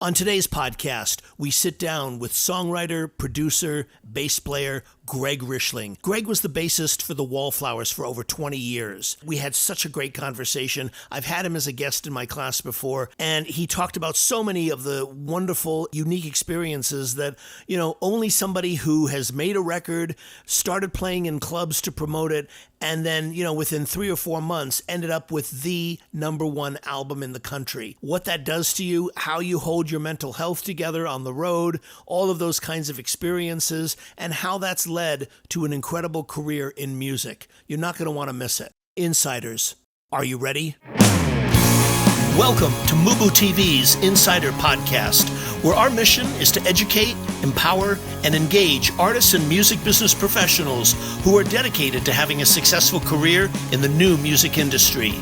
On today's podcast, we sit down with songwriter, producer, bass player Greg Richling. Greg was the bassist for the Wallflowers for over 20 years. We had such a great conversation. I've had him as a guest in my class before, and he talked about so many of the wonderful, unique experiences that, only somebody who has made a record, started playing in clubs to promote it, and then, within 3 or 4 months, ended up with the #1 album in the country. What that does to you, how you hold your mental health together on the road, all of those kinds of experiences, and how that's led to an incredible career in music. You're not going to want to miss it. Insiders, are you ready? Welcome to MUBUTV's Insider Podcast, where our mission is to educate, empower, and engage artists and music business professionals who are dedicated to having a successful career in the new music industry.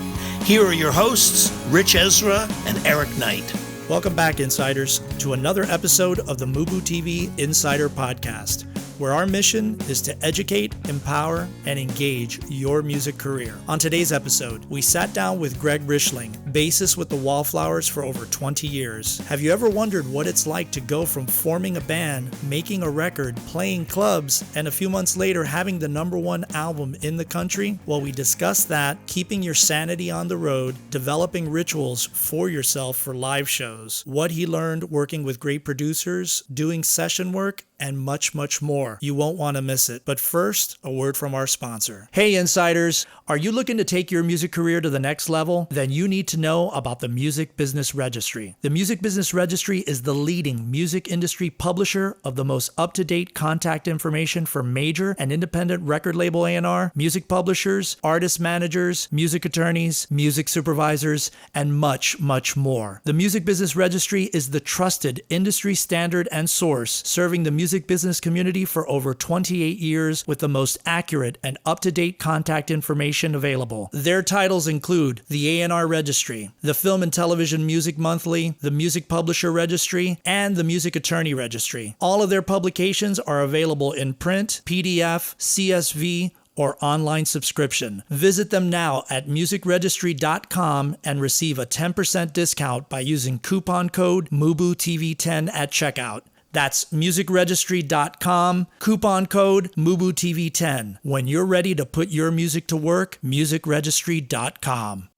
Here are your hosts, Rich Ezra and Eric Knight. Welcome back, Insiders, to another episode of the MUBUTV Insider Podcast, where our mission is to educate, empower, and engage your music career. On today's episode, we sat down with Greg Richling, bassist with the Wallflowers for over 20 years. Have you ever wondered what it's like to go from forming a band, making a record, playing clubs, and a few months later having the #1 album in the country? Well, we discussed that, keeping your sanity on the road, developing rituals for yourself for live shows, what he learned working with great producers, doing session work, and much, much more. You won't want to miss it. But first, a word from our sponsor. Hey, Insiders, are you looking to take your music career to the next level? Then you need to know about the Music Business Registry. The Music Business Registry is the leading music industry publisher of the most up-to-date contact information for major and independent record label A&R, music publishers, artist managers, music attorneys, music supervisors, and much, much more. The Music Business Registry is the trusted industry standard and source serving the music business community for over 28 years with the most accurate and up-to-date contact information available. Their titles include the A&R Registry, the Film and Television Music Monthly, the Music Publisher Registry, and the Music Attorney Registry. All of their publications are available in print, PDF, CSV, or online subscription. Visit them now at musicregistry.com and receive a 10% discount by using coupon code MUBUTV10 at checkout. That's musicregistry.com, coupon code MUBUTV10. When you're ready to put your music to work, musicregistry.com.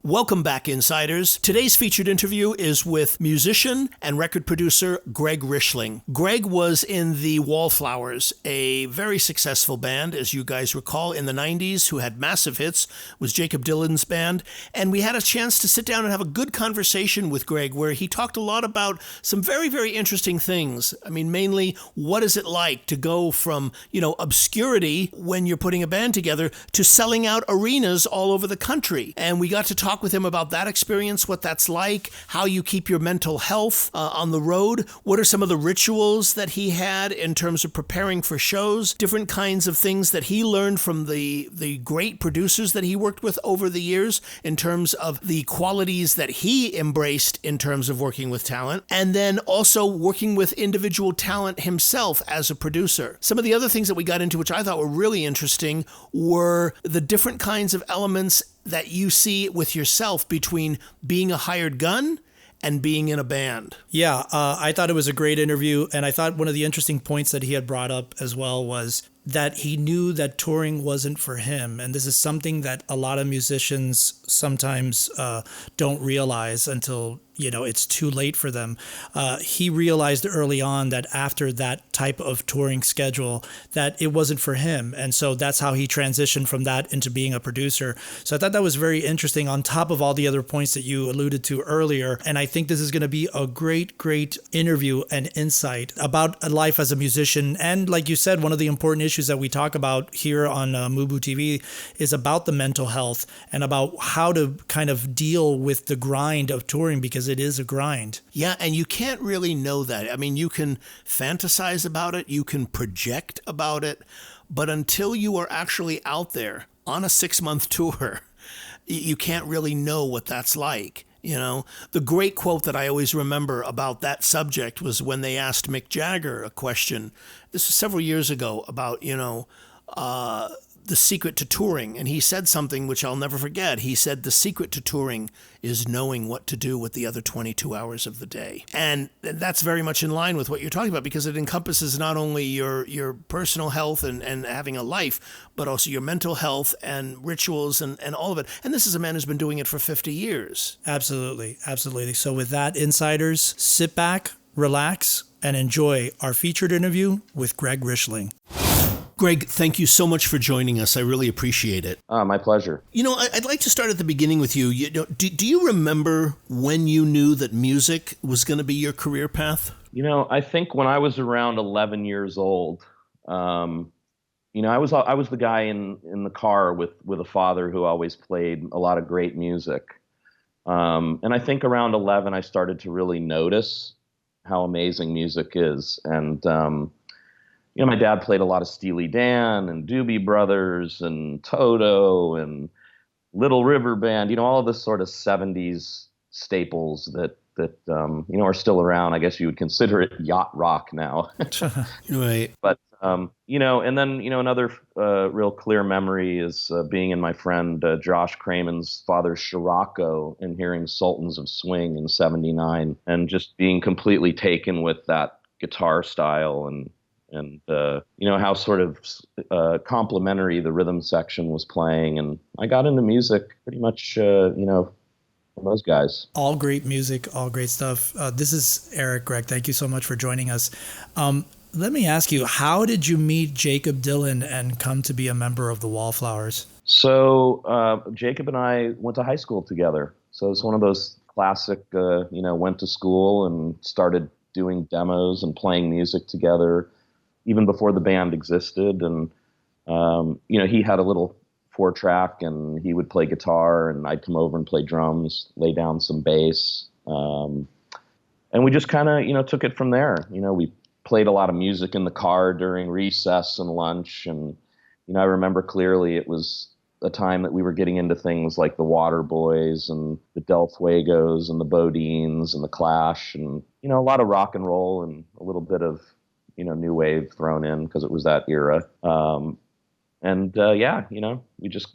Welcome back, Insiders. Today's featured interview is with musician and record producer Greg Richling. Greg was in the Wallflowers, a very successful band, as you guys recall, in the 90s, who had massive hits, was Jakob Dylan's band. And we had a chance to sit down and have a good conversation with Greg, where he talked a lot about some very, very interesting things. I mean, mainly, what is it like to go from, obscurity when you're putting a band together to selling out arenas all over the country. And we got to talk with him about that experience, what that's like, how you keep your mental health on the road, what are some of the rituals that he had in terms of preparing for shows, different kinds of things that he learned from the great producers that he worked with over the years in terms of the qualities that he embraced in terms of working with talent, and then also working with individual talent himself as a producer. Some of the other things that we got into, which I thought were really interesting, were the different kinds of elements that you see with yourself between being a hired gun and being in a band. Yeah, I thought it was a great interview, and I thought one of the interesting points that he had brought up as well was that he knew that touring wasn't for him. And this is something that a lot of musicians sometimes don't realize until it's too late for them. He realized early on that after that type of touring schedule, that it wasn't for him. And so that's how he transitioned from that into being a producer. So I thought that was very interesting on top of all the other points that you alluded to earlier. And I think this is going to be a great, great interview and insight about life as a musician. And like you said, one of the important issues that we talk about here on MUBUTV is about the mental health and about how to kind of deal with the grind of touring, because it is a grind. Yeah, and you can't really know that. I mean, you can fantasize about it, you can project about it, but until you are actually out there on a 6-month tour, you can't really know what that's like. The great quote that I always remember about that subject was when they asked Mick Jagger a question. This was several years ago about, the secret to touring. And he said something which I'll never forget. He said, the secret to touring is knowing what to do with the other 22 hours of the day. And that's very much in line with what you're talking about, because it encompasses not only your personal health and having a life, but also your mental health and rituals and all of it. And this is a man who's been doing it for 50 years. Absolutely. Absolutely. So with that, insiders, sit back, relax, and enjoy our featured interview with Greg Richling. Greg, thank you so much for joining us. I really appreciate it. My pleasure. I'd like to start at the beginning with you. Do you remember when you knew that music was going to be your career path? I think when I was around 11 years old, I was the guy in the car with a father who always played a lot of great music. And I think around 11, I started to really notice how amazing music is. And, my dad played a lot of Steely Dan and Doobie Brothers and Toto and Little River Band, all of the sort of 70s staples that are still around. I guess you would consider it yacht rock now. Right. But, and then, another real clear memory is being in my friend Josh Craman's father's Scirocco and hearing Sultans of Swing in 79 and just being completely taken with that guitar style and how sort of complimentary the rhythm section was playing. And I got into music pretty much, from those guys. All great music, all great stuff. This is Eric. Greg, thank you so much for joining us. Let me ask you, how did you meet Jakob Dylan and come to be a member of the Wallflowers? So Jakob and I went to high school together. So it's one of those classic, went to school and started doing demos and playing music together even before the band existed. And, he had a little 4-track and he would play guitar and I'd come over and play drums, lay down some bass. And we just kind of, took it from there. We played a lot of music in the car during recess and lunch. And, I remember clearly it was a time that we were getting into things like the Waterboys and the Del Fuegos and the Bodines and the Clash and, a lot of rock and roll and a little bit of, new wave thrown in because it was that era. We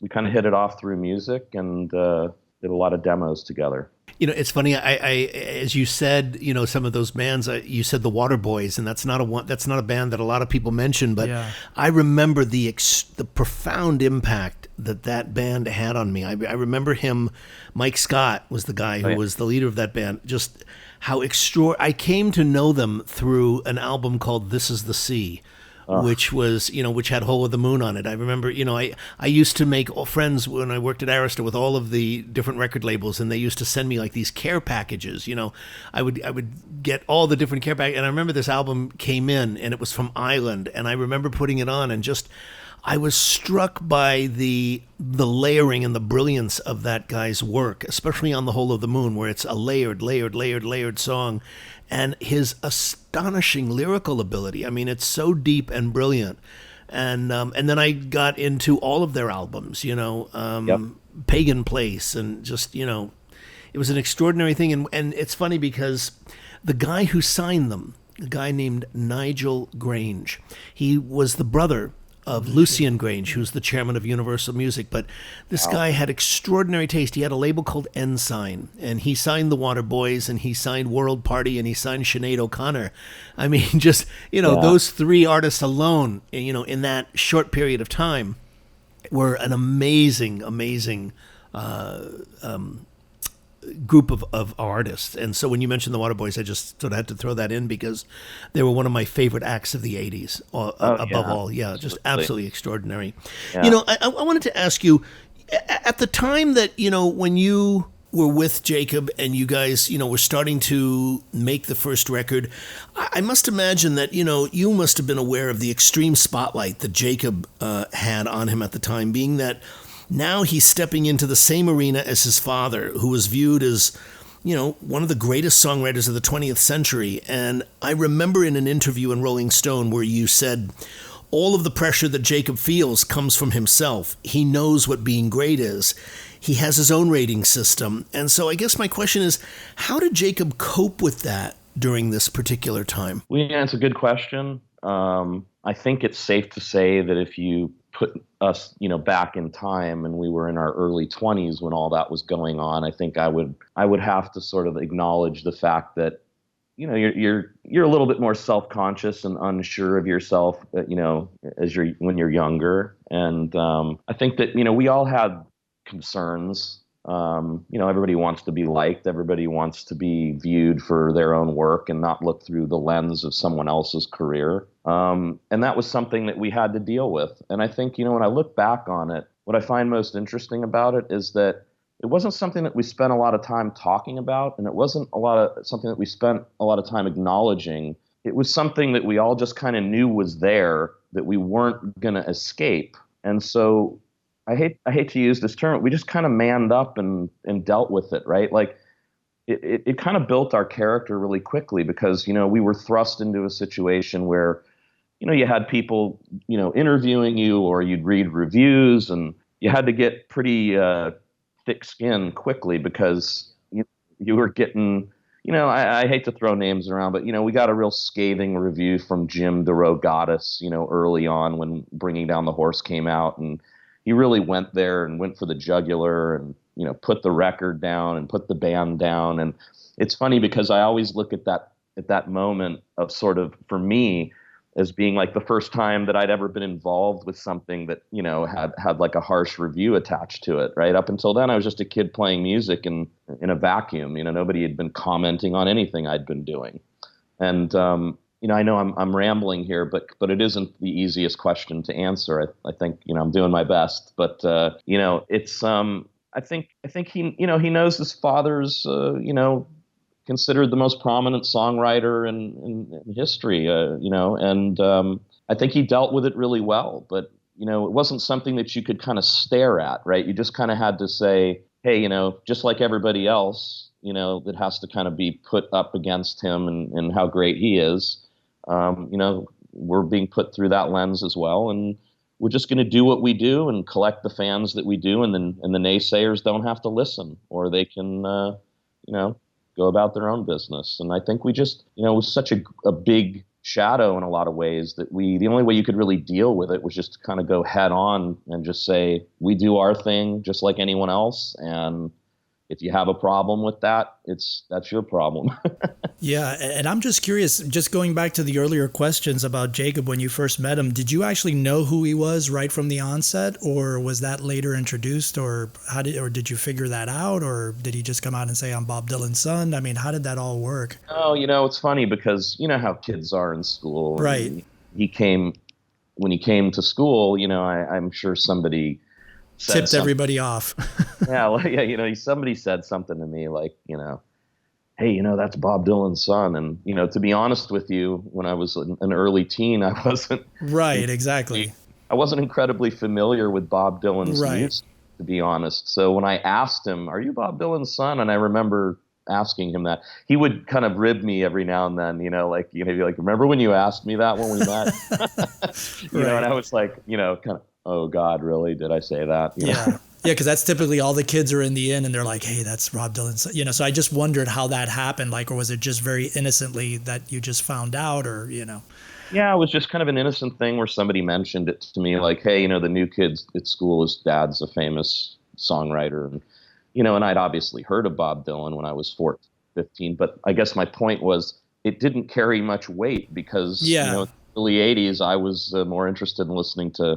kind of hit it off through music and did a lot of demos together. It's funny. I as you said, some of those bands. You said the Waterboys, and that's not a band that a lot of people mention. But yeah. I remember the profound impact that band had on me. I remember him. Mike Scott was the guy who was the leader of that band. Just how I came to know them through an album called "This Is the Sea." Which was, which had Hole of the Moon on it. I remember, I used to make friends when I worked at Arista with all of the different record labels, and they used to send me like these care packages. I would get all the different care packages, and I remember this album came in, and it was from Ireland, and I remember putting it on, and just I was struck by the layering and the brilliance of that guy's work, especially on the Hole of the Moon, where it's a layered song. And his astonishing lyrical ability. I mean, it's so deep and brilliant. And then I got into all of their albums, Pagan Place, and just, it was an extraordinary thing. And it's funny because the guy who signed them, a guy named Nigel Grange, he was the brother of Lucian Grange, who's the chairman of Universal Music. But this guy had extraordinary taste. He had a label called Ensign, and he signed the Waterboys, and he signed World Party, and he signed Sinead O'Connor. I mean, just, those three artists alone, in that short period of time were an amazing group of artists. And so when you mentioned the Waterboys, I just sort of had to throw that in because they were one of my favorite acts of the 80s, above all. Yeah, just absolutely extraordinary. Yeah. I wanted to ask you, at the time that, when you were with Jakob and you guys, were starting to make the first record, I must imagine that, you must have been aware of the extreme spotlight that Jakob had on him at the time, being that now he's stepping into the same arena as his father, who was viewed as, one of the greatest songwriters of the 20th century. And I remember in an interview in Rolling Stone where you said, all of the pressure that Jakob feels comes from himself. He knows what being great is. He has his own rating system. And so I guess my question is, how did Jakob cope with that during this particular time? Well, yeah, it's a good question. I think it's safe to say that if you put us, back in time, and we were in our early 20s when all that was going on, I think I would have to sort of acknowledge the fact that, you're a little bit more self-conscious and unsure of yourself, when you're younger. And I think that, we all had concerns. Everybody wants to be liked. Everybody wants to be viewed for their own work and not look through the lens of someone else's career. And that was something that we had to deal with. And I think, when I look back on it, what I find most interesting about it is that it wasn't something that we spent a lot of time talking about, and it wasn't something that we spent a lot of time acknowledging. It was something that we all just kind of knew was there, that we weren't going to escape. And so I hate to use this term, we just kind of manned up and dealt with it, right? Like it kind of built our character really quickly because, we were thrust into a situation where, you had people, interviewing you, or you'd read reviews, and you had to get pretty thick skin quickly because you were getting, I hate to throw names around, but, we got a real scathing review from Jim DeRogatis, early on when Bringing Down the Horse came out, and he really went there and went for the jugular and, put the record down and put the band down. And it's funny because I always look at that moment of sort of, for me, as being like the first time that I'd ever been involved with something that, had like a harsh review attached to it, right? Up until then, I was just a kid playing music in a vacuum. Nobody had been commenting on anything I'd been doing. And, I know I'm rambling here, but it isn't the easiest question to answer. I think, I'm doing my best, but, it's, I think he, he knows his father's, considered the most prominent songwriter in history, and I think he dealt with it really well. But, it wasn't something that you could kind of stare at, right? You just kind of had to say, hey, just like everybody else, that has to kind of be put up against him and how great he is. We're being put through that lens as well. And we're just going to do what we do and collect the fans that we do. And the naysayers don't have to listen, or they can, go about their own business. And I think we just, it was such a big shadow in a lot of ways that the only way you could really deal with it was just to kind of go head on and just say, we do our thing just like anyone else. And if you have a problem with that, that's your problem. Yeah. And I'm just curious, just going back to the earlier questions about Jacob, when you first met him, did you actually know who he was right from the onset, or was that later introduced, or did you figure that out, or did he just come out and say, I'm Bob Dylan's son? I mean, how did that all work? Oh, it's funny because you know how kids are in school. Right. When he came to school, I'm sure somebody tipped everybody off. Somebody said something to me like, hey, that's Bob Dylan's son. And, to be honest with you, when I was an early teen, I wasn't. Right, exactly. I wasn't incredibly familiar with Bob Dylan's music, to be honest. So when I asked him, are you Bob Dylan's son? And I remember asking him that, he would kind of rib me every now and then, be like, remember when you asked me that when we met? And I was like, kind of, oh God, really? Did I say that? Yeah. Yeah, because that's typically all the kids are in the inn and they're like, hey, that's Rob Dylan. So I just wondered how that happened, or was it just very innocently that you just found out, or, Yeah, it was just kind of an innocent thing where somebody mentioned it to me, like, hey, the new kids at school, his dad's a famous songwriter. And, and I'd obviously heard of Bob Dylan when I was 14, 15, but I guess my point was it didn't carry much weight because, in the early 80s, I was more interested in listening to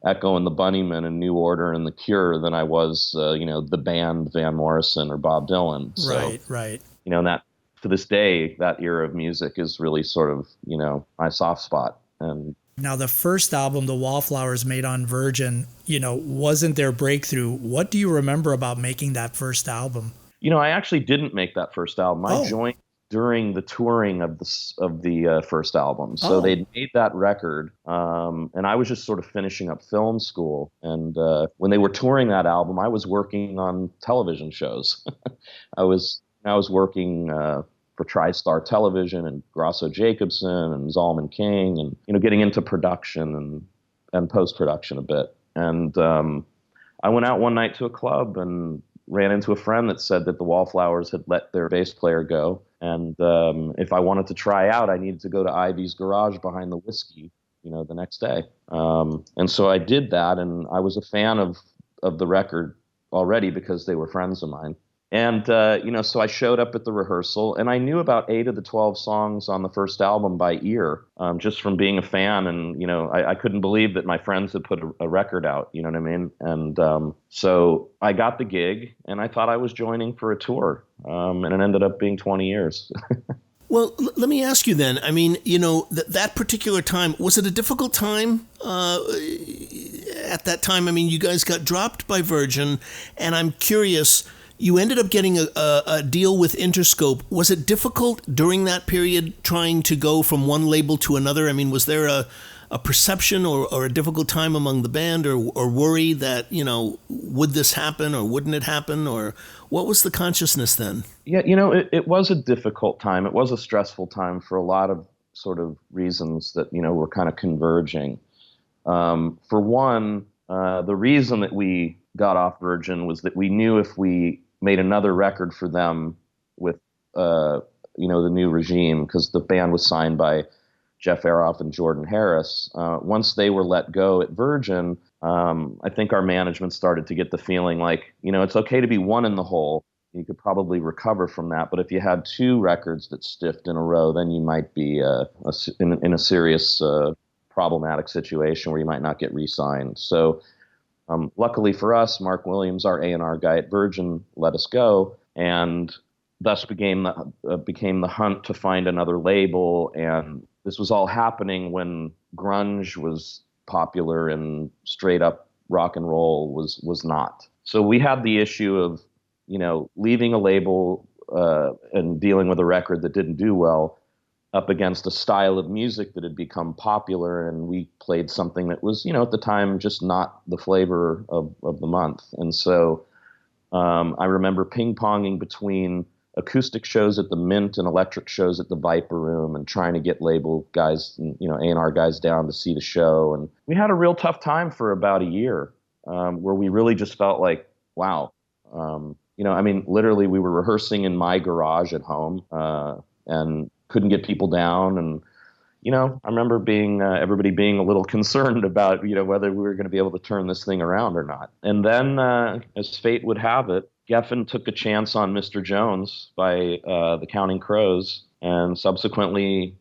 Echo and the Bunnymen and New Order and The Cure than I was, the band Van Morrison or Bob Dylan. So, right. And that, to this day, that era of music is really sort of, my soft spot. And now the first album, the Wallflowers, made on Virgin, wasn't their breakthrough. What do you remember about making that first album? I actually didn't make that first album. I joined during the touring of the first album. So they'd made that record, and I was just sort of finishing up film school. And when they were touring that album, I was working on television shows. I was working for TriStar Television and Grosso Jacobson and Zalman King, and getting into production and post-production a bit. And I went out one night to a club and ran into a friend that said that the Wallflowers had let their bass player go. And if I wanted to try out, I needed to go to Ivy's garage behind the whiskey, the next day. And so I did that, and I was a fan of the record already because they were friends of mine. And, so I showed up at the rehearsal, and I knew about 8 of the 12 songs on the first album by ear, just from being a fan. And, I couldn't believe that my friends had put a record out, you know what I mean? And so I got the gig, and I thought I was joining for a tour, and it ended up being 20 years. Well, let me ask you then. I mean, that particular time, was it a difficult time at that time? I mean, you guys got dropped by Virgin, and I'm curious, you ended up getting a deal with Interscope. Was it difficult during that period trying to go from one label to another? I mean, was there a perception or a difficult time among the band or worry that, would this happen or wouldn't it happen? Or what was the consciousness then? Yeah, it was a difficult time. It was a stressful time for a lot of sort of reasons that, were kind of converging. For one, the reason that we got off Virgin was that we knew if we made another record for them with, the new regime, because the band was signed by Jeff Aroff and Jordan Harris. Once they were let go at Virgin, I think our management started to get the feeling like, it's okay to be one in the hole. You could probably recover from that. But if you had 2 records that stiffed in a row, then you might be in a serious problematic situation where you might not get re-signed. So luckily for us, Mark Williams, our A&R guy at Virgin, let us go, and thus became the hunt to find another label. And this was all happening when grunge was popular and straight up rock and roll was not. So we had the issue of, leaving a label and dealing with a record that didn't do well up against a style of music that had become popular, and we played something that was, at the time, just not the flavor of the month. And so I remember ping-ponging between acoustic shows at the Mint and electric shows at the Viper Room and trying to get label guys, A&R guys down to see the show. And we had a real tough time for about a year where we really just felt like, wow. Literally we were rehearsing in my garage at home and couldn't get people down. And, I remember everybody being a little concerned about, whether we were going to be able to turn this thing around or not. And then, as fate would have it, Geffen took a chance on Mr. Jones by the Counting Crows, and subsequently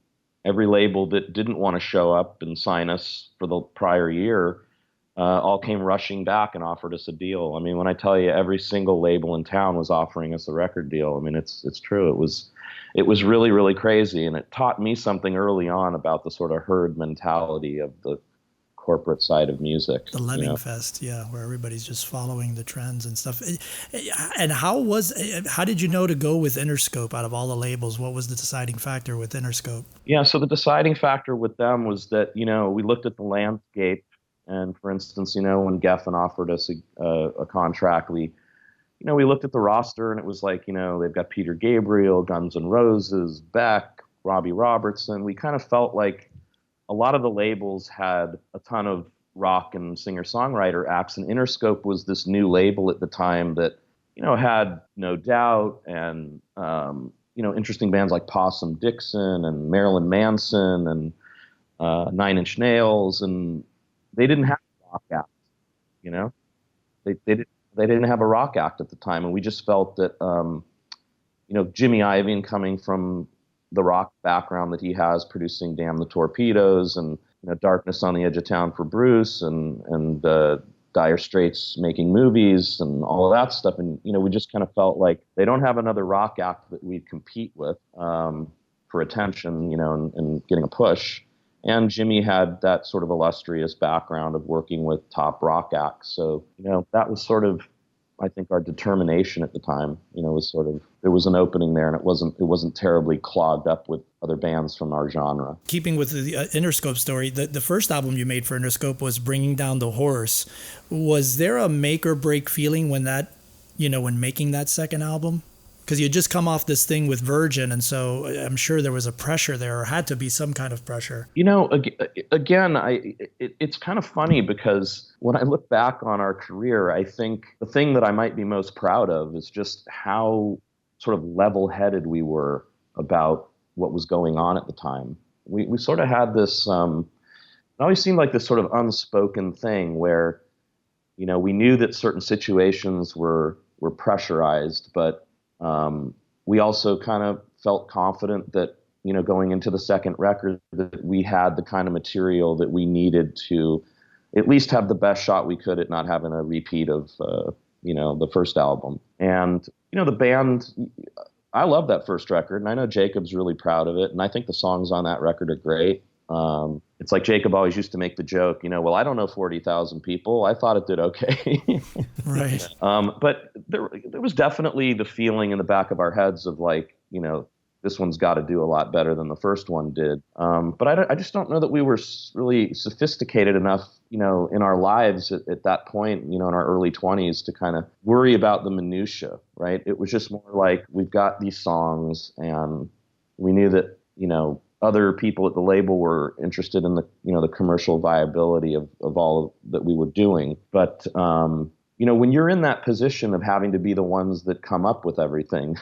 every label that didn't want to show up and sign us for the prior year all came rushing back and offered us a deal. I mean, when I tell you every single label in town was offering us a record deal, I mean, it's true. It was really, really crazy, and it taught me something early on about the sort of herd mentality of the corporate side of music. The Lemming Fest, where everybody's just following the trends and stuff. And how did you know to go with Interscope out of all the labels? What was the deciding factor with Interscope? Yeah, so the deciding factor with them was that, we looked at the landscape, and for instance, when Geffen offered us a contract, we looked at the roster, and it was like, they've got Peter Gabriel, Guns N' Roses, Beck, Robbie Robertson. We kind of felt like a lot of the labels had a ton of rock and singer-songwriter acts, and Interscope was this new label at the time that, had No Doubt and, interesting bands like Possum Dixon and Marilyn Manson and Nine Inch Nails, and they didn't have a rock act, They didn't have a rock act at the time, and we just felt that, Jimmy Iovine, coming from the rock background that he has, producing Damn the Torpedoes and Darkness on the Edge of Town for Bruce and Dire Straits making movies and all of that stuff, and we just kind of felt like they don't have another rock act that we'd compete with for attention, and getting a push. And Jimmy had that sort of illustrious background of working with top rock acts. So, that was sort of, I think, our determination at the time, was sort of, there was an opening there, and it wasn't terribly clogged up with other bands from our genre. Keeping with the Interscope story, the first album you made for Interscope was Bringing Down the Horse. Was there a make or break feeling when when making that second album? Because you had just come off this thing with Virgin, and so I'm sure there was a pressure there, or had to be some kind of pressure. Again, it's kind of funny because when I look back on our career, I think the thing that I might be most proud of is just how sort of level-headed we were about what was going on at the time. We sort of had this always seemed like this sort of unspoken thing where, we knew that certain situations were pressurized, but we also kind of felt confident that, going into the second record, that we had the kind of material that we needed to at least have the best shot we could at not having a repeat of, the first album. And, the band, I love that first record, and I know Jacob's really proud of it, and I think the songs on that record are great. It's like Jacob always used to make the joke, well, I don't know 40,000 people. I thought it did okay. Right. But there was definitely the feeling in the back of our heads of like, this one's got to do a lot better than the first one did. But I just don't know that we were really sophisticated enough, in our lives at that point, in our early 20s to kind of worry about the minutia, right? It was just more like, we've got these songs and we knew that, other people at the label were interested in the, the commercial viability of all that we were doing. But, when you're in that position of having to be the ones that come up with everything,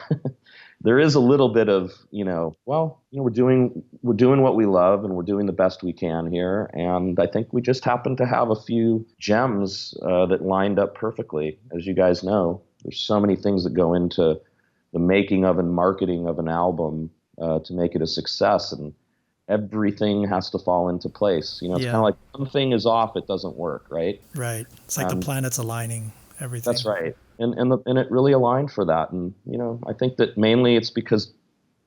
there is a little bit of, we're doing what we love and we're doing the best we can here. And I think we just happen to have a few gems that lined up perfectly. As you guys know, there's so many things that go into the making of and marketing of an album to make it a success, and everything has to fall into place. It's kind of like one thing is off, it doesn't work, right? Right. It's like the planets aligning, everything. That's right. And it really aligned for that. And, I think that mainly it's because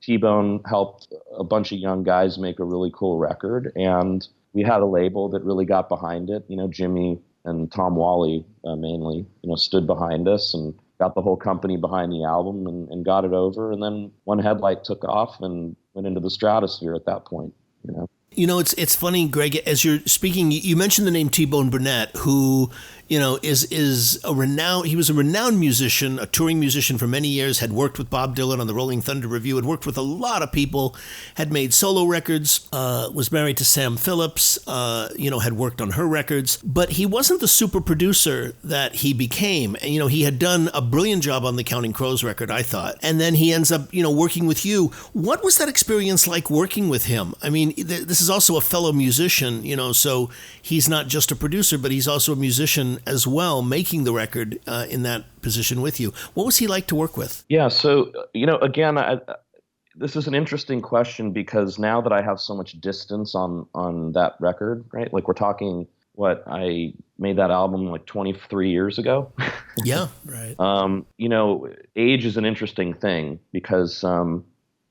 T-Bone helped a bunch of young guys make a really cool record, and we had a label that really got behind it. Jimmy and Tom Wally mainly, stood behind us and got the whole company behind the album and got it over. And then one headlight took off and went into the stratosphere at that point, It's funny, Greg, as you're speaking, you mentioned the name T-Bone Burnett, who, is a renowned musician, a touring musician for many years, had worked with Bob Dylan on the Rolling Thunder Review, had worked with a lot of people, had made solo records, was married to Sam Phillips, had worked on her records, but he wasn't the super producer that he became. And, he had done a brilliant job on the Counting Crows record, I thought. And then he ends up, working with you. What was that experience like working with him? I mean, this is also a fellow musician, so he's not just a producer, but he's also a musician as well, making the record in that position with you. What was he like to work with? Yeah, so, again, this is an interesting question because now that I have so much distance on that record, right? Like we're talking, I made that album like 23 years ago. Yeah, right. Age is an interesting thing because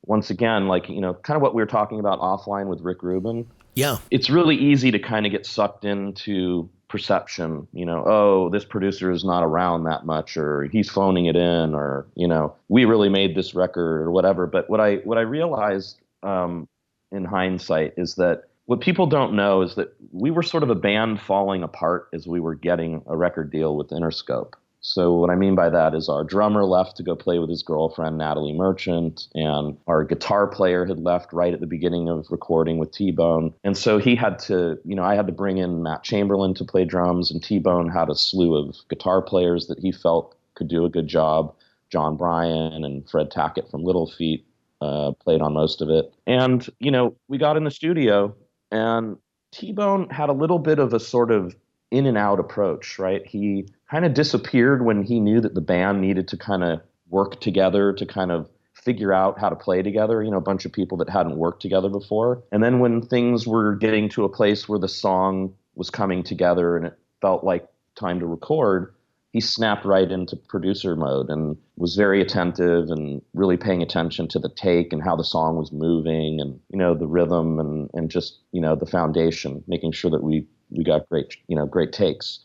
once again, kind of what we were talking about offline with Rick Rubin. Yeah. It's really easy to kind of get sucked into perception, this producer is not around that much, or he's phoning it in, or, we really made this record or whatever. But what I realized in hindsight is that what people don't know is that we were sort of a band falling apart as we were getting a record deal with Interscope. So what I mean by that is our drummer left to go play with his girlfriend, Natalie Merchant, and our guitar player had left right at the beginning of recording with T-Bone. And so he had to, I had to bring in Matt Chamberlain to play drums, and T-Bone had a slew of guitar players that he felt could do a good job. John Bryan and Fred Tackett from Little Feat played on most of it. And, we got in the studio, and T-Bone had a little bit of a sort of in and out approach, right? He kind of disappeared when he knew that the band needed to kind of work together to kind of figure out how to play together, a bunch of people that hadn't worked together before. And then when things were getting to a place where the song was coming together and it felt like time to record, he snapped right into producer mode and was very attentive and really paying attention to the take and how the song was moving and, the rhythm and just, the foundation, making sure that we got great takes.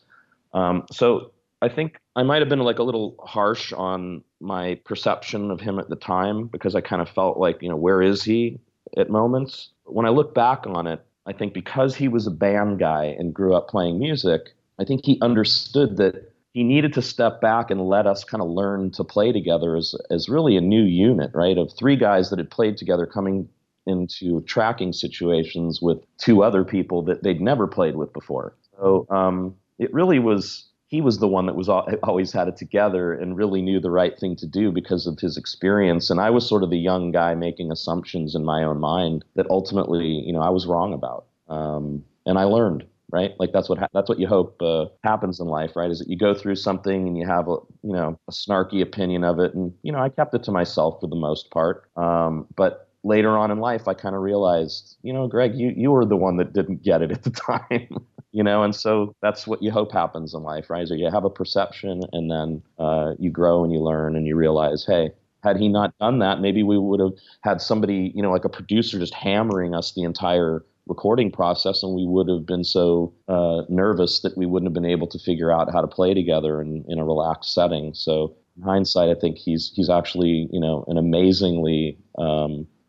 So I think I might have been like a little harsh on my perception of him at the time because I kind of felt like, where is he at moments? When I look back on it, I think because he was a band guy and grew up playing music, I think he understood that he needed to step back and let us kind of learn to play together as really a new unit, right? Of three guys that had played together coming into tracking situations with two other people that they'd never played with before. So it really was, he was the one that was always had it together and really knew the right thing to do because of his experience. And I was sort of the young guy making assumptions in my own mind that ultimately, I was wrong about. I learned. Right, like that's what you hope happens in life, right? Is that you go through something and you have a snarky opinion of it, and I kept it to myself for the most part. But later on in life, I kind of realized, Greg, you were the one that didn't get it at the time, and so that's what you hope happens in life, right? So you have a perception, and then you grow and you learn and you realize, hey, had he not done that, maybe we would have had somebody, like a producer just hammering us the entire recording process, and we would have been so nervous that we wouldn't have been able to figure out how to play together in a relaxed setting. So in hindsight, I think he's actually, an amazingly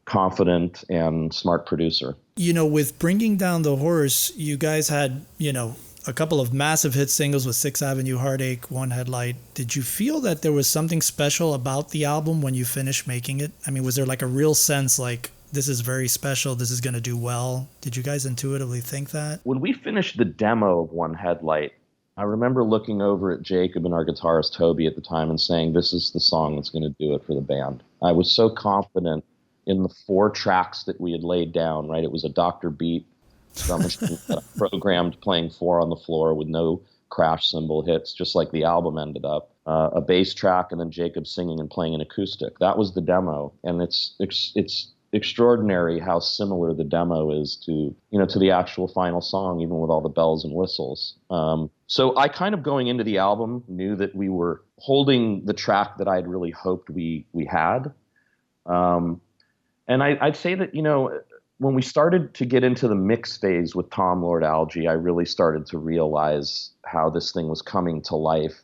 confident and smart producer. With Bringing Down the Horse, you guys had, a couple of massive hit singles with 6th Avenue Heartache, One Headlight. Did you feel that there was something special about the album when you finished making it? I mean, was there like a real sense like, this is very special, this is going to do well? Did you guys intuitively think that? When we finished the demo of One Headlight, I remember looking over at Jacob and our guitarist Toby at the time and saying, this is the song that's going to do it for the band. I was so confident in the 4 tracks that we had laid down, right? It was a Dr. Beat drum machine that I programmed playing 4 on the floor with no crash cymbal hits, just like the album ended up. A bass track, and then Jacob singing and playing an acoustic. That was the demo, and it's extraordinary how similar the demo is to the actual final song, even with all the bells and whistles. So I kind of, going into the album, knew that we were holding the track that I'd really hoped we had. And I'd say that, when we started to get into the mix phase with Tom Lord Alge, I really started to realize how this thing was coming to life.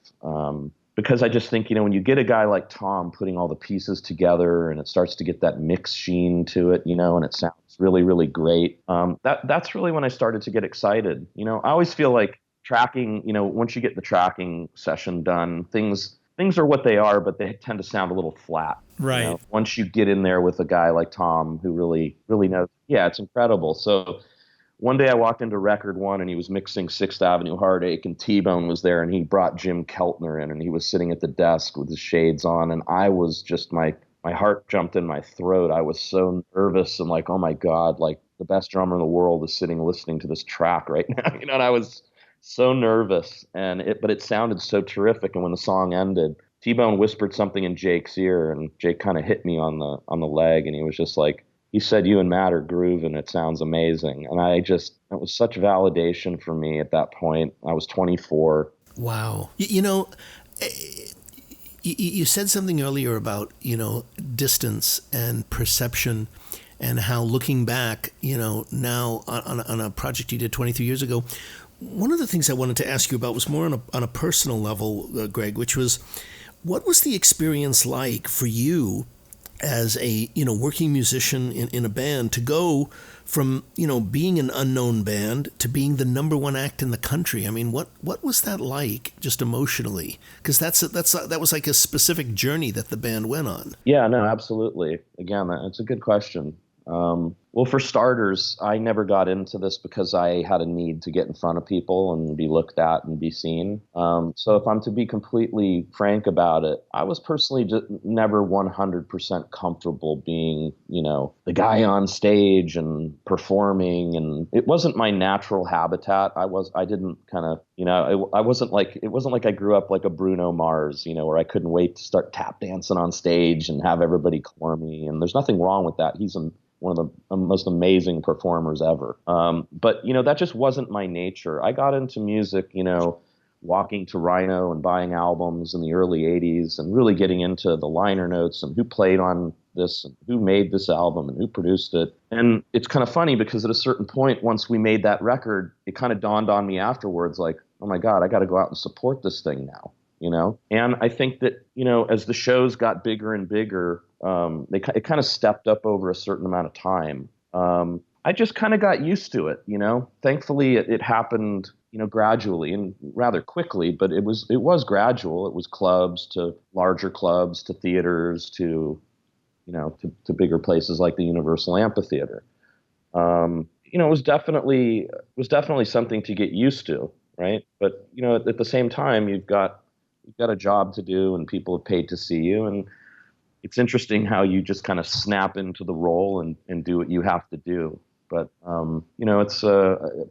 Because I just think, when you get a guy like Tom putting all the pieces together and it starts to get that mix sheen to it, and it sounds really, really great. That's really when I started to get excited. I always feel like tracking, once you get the tracking session done, things are what they are, but they tend to sound a little flat. Right. Once you get in there with a guy like Tom who really, really knows, it's incredible. So one day I walked into Record One and he was mixing 6th Avenue Heartache, and T-Bone was there, and he brought Jim Keltner in, and he was sitting at the desk with his shades on, and I was just, my heart jumped in my throat. I was so nervous and like, oh my God, like the best drummer in the world is sitting listening to this track right now, and I was so nervous, but it sounded so terrific. And when the song ended, T-Bone whispered something in Jake's ear, and Jake kind of hit me on the leg, and he was just like, he said, "You and Matt are grooving. It sounds amazing." And it was such validation for me at that point. I was 24. Wow. You said something earlier about, distance and perception, and how looking back, now on a project you did 23 years ago, one of the things I wanted to ask you about was more on a personal level, Greg, which was, what was the experience like for you as a working musician in a band to go from being an unknown band to being the number 1 act in the country? I mean, what was that like, just emotionally? Because that was like a specific journey that the band went on. Yeah, no, absolutely. Again, that's a good question. Well, for starters, I never got into this because I had a need to get in front of people and be looked at and be seen. So if I'm to be completely frank about it, I was personally just never 100% comfortable being, the guy on stage and performing, and it wasn't my natural habitat. I didn't kind of, it wasn't like I grew up like a Bruno Mars, where I couldn't wait to start tap dancing on stage and have everybody clore me. And there's nothing wrong with that. He's one of the most amazing performers ever. But, that just wasn't my nature. I got into music, walking to Rhino and buying albums in the early 80s and really getting into the liner notes and who played on this and who made this album and who produced it. And it's kind of funny because at a certain point, once we made that record, it kind of dawned on me afterwards, like, oh my God, I got to go out and support this thing now, And I think that, as the shows got bigger and bigger, it kind of stepped up over a certain amount of time. I just kind of got used to it, Thankfully, it happened, gradually and rather quickly, but it was gradual. It was clubs to larger clubs to theaters to, to bigger places like the Universal Amphitheater. It was definitely something to get used to, right? But at the same time, you've got a job to do, and people have paid to see you, and it's interesting how you just kind of snap into the role and do what you have to do. But it's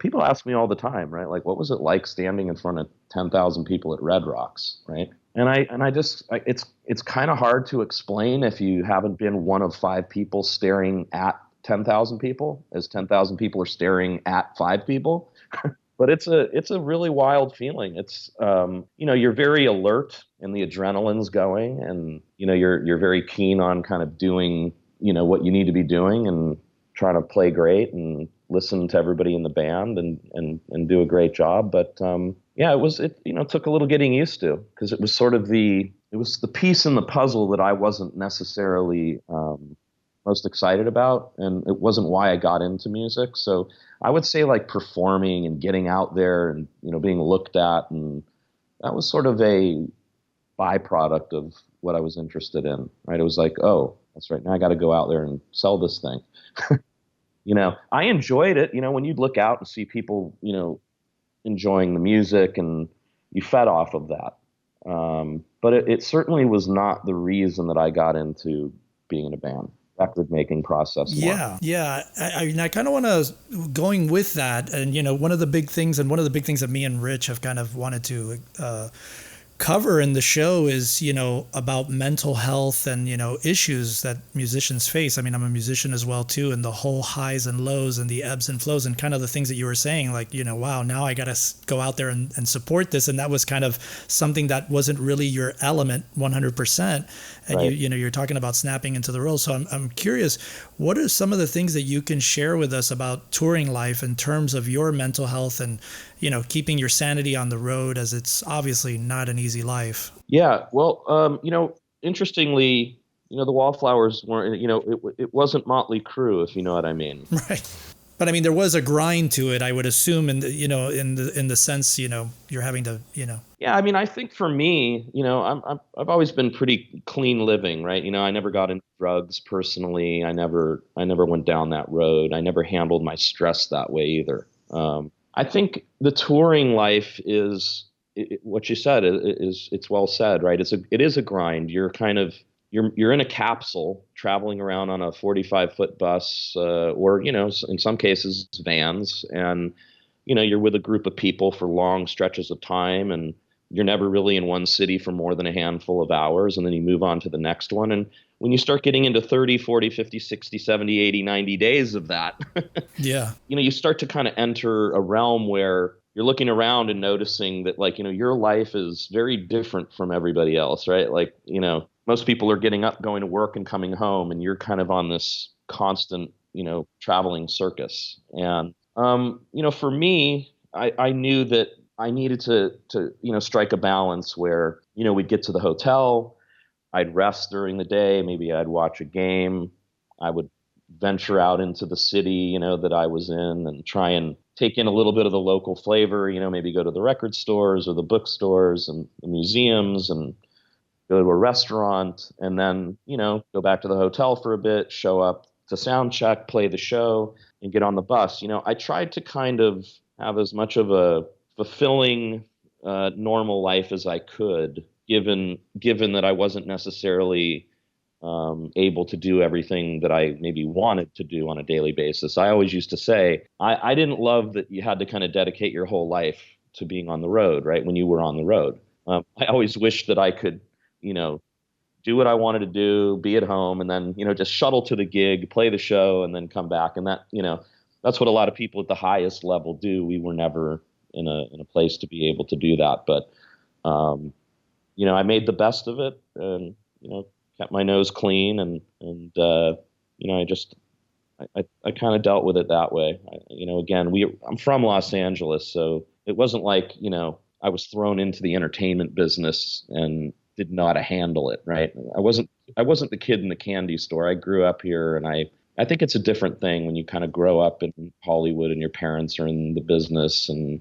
people ask me all the time, right? Like, what was it like standing in front of 10,000 people at Red Rocks, right? And it's kind of hard to explain if you haven't been one of 5 people staring at 10,000 people, as 10,000 people are staring at 5 people. But it's a really wild feeling. It's you're very alert and the adrenaline's going, and you're very keen on kind of doing what you need to be doing and trying to play great and listen to everybody in the band and do a great job. But it took a little getting used to, because it was sort of the piece in the puzzle that I wasn't necessarily most excited about, and it wasn't why I got into music. So I would say, like, performing and getting out there and being looked at, and that was sort of a byproduct of what I was interested in, right? It was like, oh, that's right, now I got to go out there and sell this thing. I enjoyed it, when you'd look out and see people enjoying the music, and you fed off of that, but it certainly was not the reason that I got into being in a band. Record making process. Yeah. I kind of want to, going with that, and one of the big things that me and Rich have kind of wanted to cover in the show is, about mental health and, issues that musicians face. I mean, I'm a musician as well too, and the whole highs and lows and the ebbs and flows, and kind of the things that you were saying, like, wow, now I got to go out there and support this. And that was kind of something that wasn't really your element 100%. And right. You're talking about snapping into the role. So I'm curious, what are some of the things that you can share with us about touring life in terms of your mental health and, keeping your sanity on the road, as it's obviously not an easy life? Yeah. Well, interestingly, the Wallflowers weren't, it wasn't Motley Crue, if you know what I mean. Right. But I mean, there was a grind to it, I would assume, in the sense, you're having to, Yeah, I mean, I think for me, I've always been pretty clean living, right? I never got into drugs personally. I never went down that road. I never handled my stress that way either. I think the touring life is what you said is it's well said, right? It is a grind. You're kind of you're in a capsule traveling around on a 45-foot bus, or in some cases vans, and you're with a group of people for long stretches of time, and you're never really in one city for more than a handful of hours, and then you move on to the next one. And when you start getting into 30, 40, 50, 60, 70, 80, 90 days of that, yeah, you start to kind of enter a realm where you're looking around and noticing that, like, your life is very different from everybody else, right? Like, most people are getting up, going to work, and coming home, and you're kind of on this constant, traveling circus. And, for me, I knew that I needed to strike a balance where, we'd get to the hotel, I'd rest during the day, maybe I'd watch a game, I would venture out into the city, that I was in, and try and take in a little bit of the local flavor, maybe go to the record stores or the bookstores and the museums, and go to a restaurant, and then, go back to the hotel for a bit, show up to sound check, play the show, and get on the bus. I tried to kind of have as much of a fulfilling, normal life as I could, given that I wasn't necessarily able to do everything that I maybe wanted to do on a daily basis. I always used to say, I didn't love that you had to kind of dedicate your whole life to being on the road, right? When you were on the road. I always wished that I could, do what I wanted to do, be at home, and then, just shuttle to the gig, play the show, and then come back. And that, that's what a lot of people at the highest level do. We were never in a place to be able to do that. But, I made the best of it, and, kept my nose clean, and I kind of dealt with it that way. Again, I'm from Los Angeles, so it wasn't like, I was thrown into the entertainment business and didn't know how to handle it, right? I wasn't the kid in the candy store. I grew up here, and I think it's a different thing when you kind of grow up in Hollywood and your parents are in the business, and,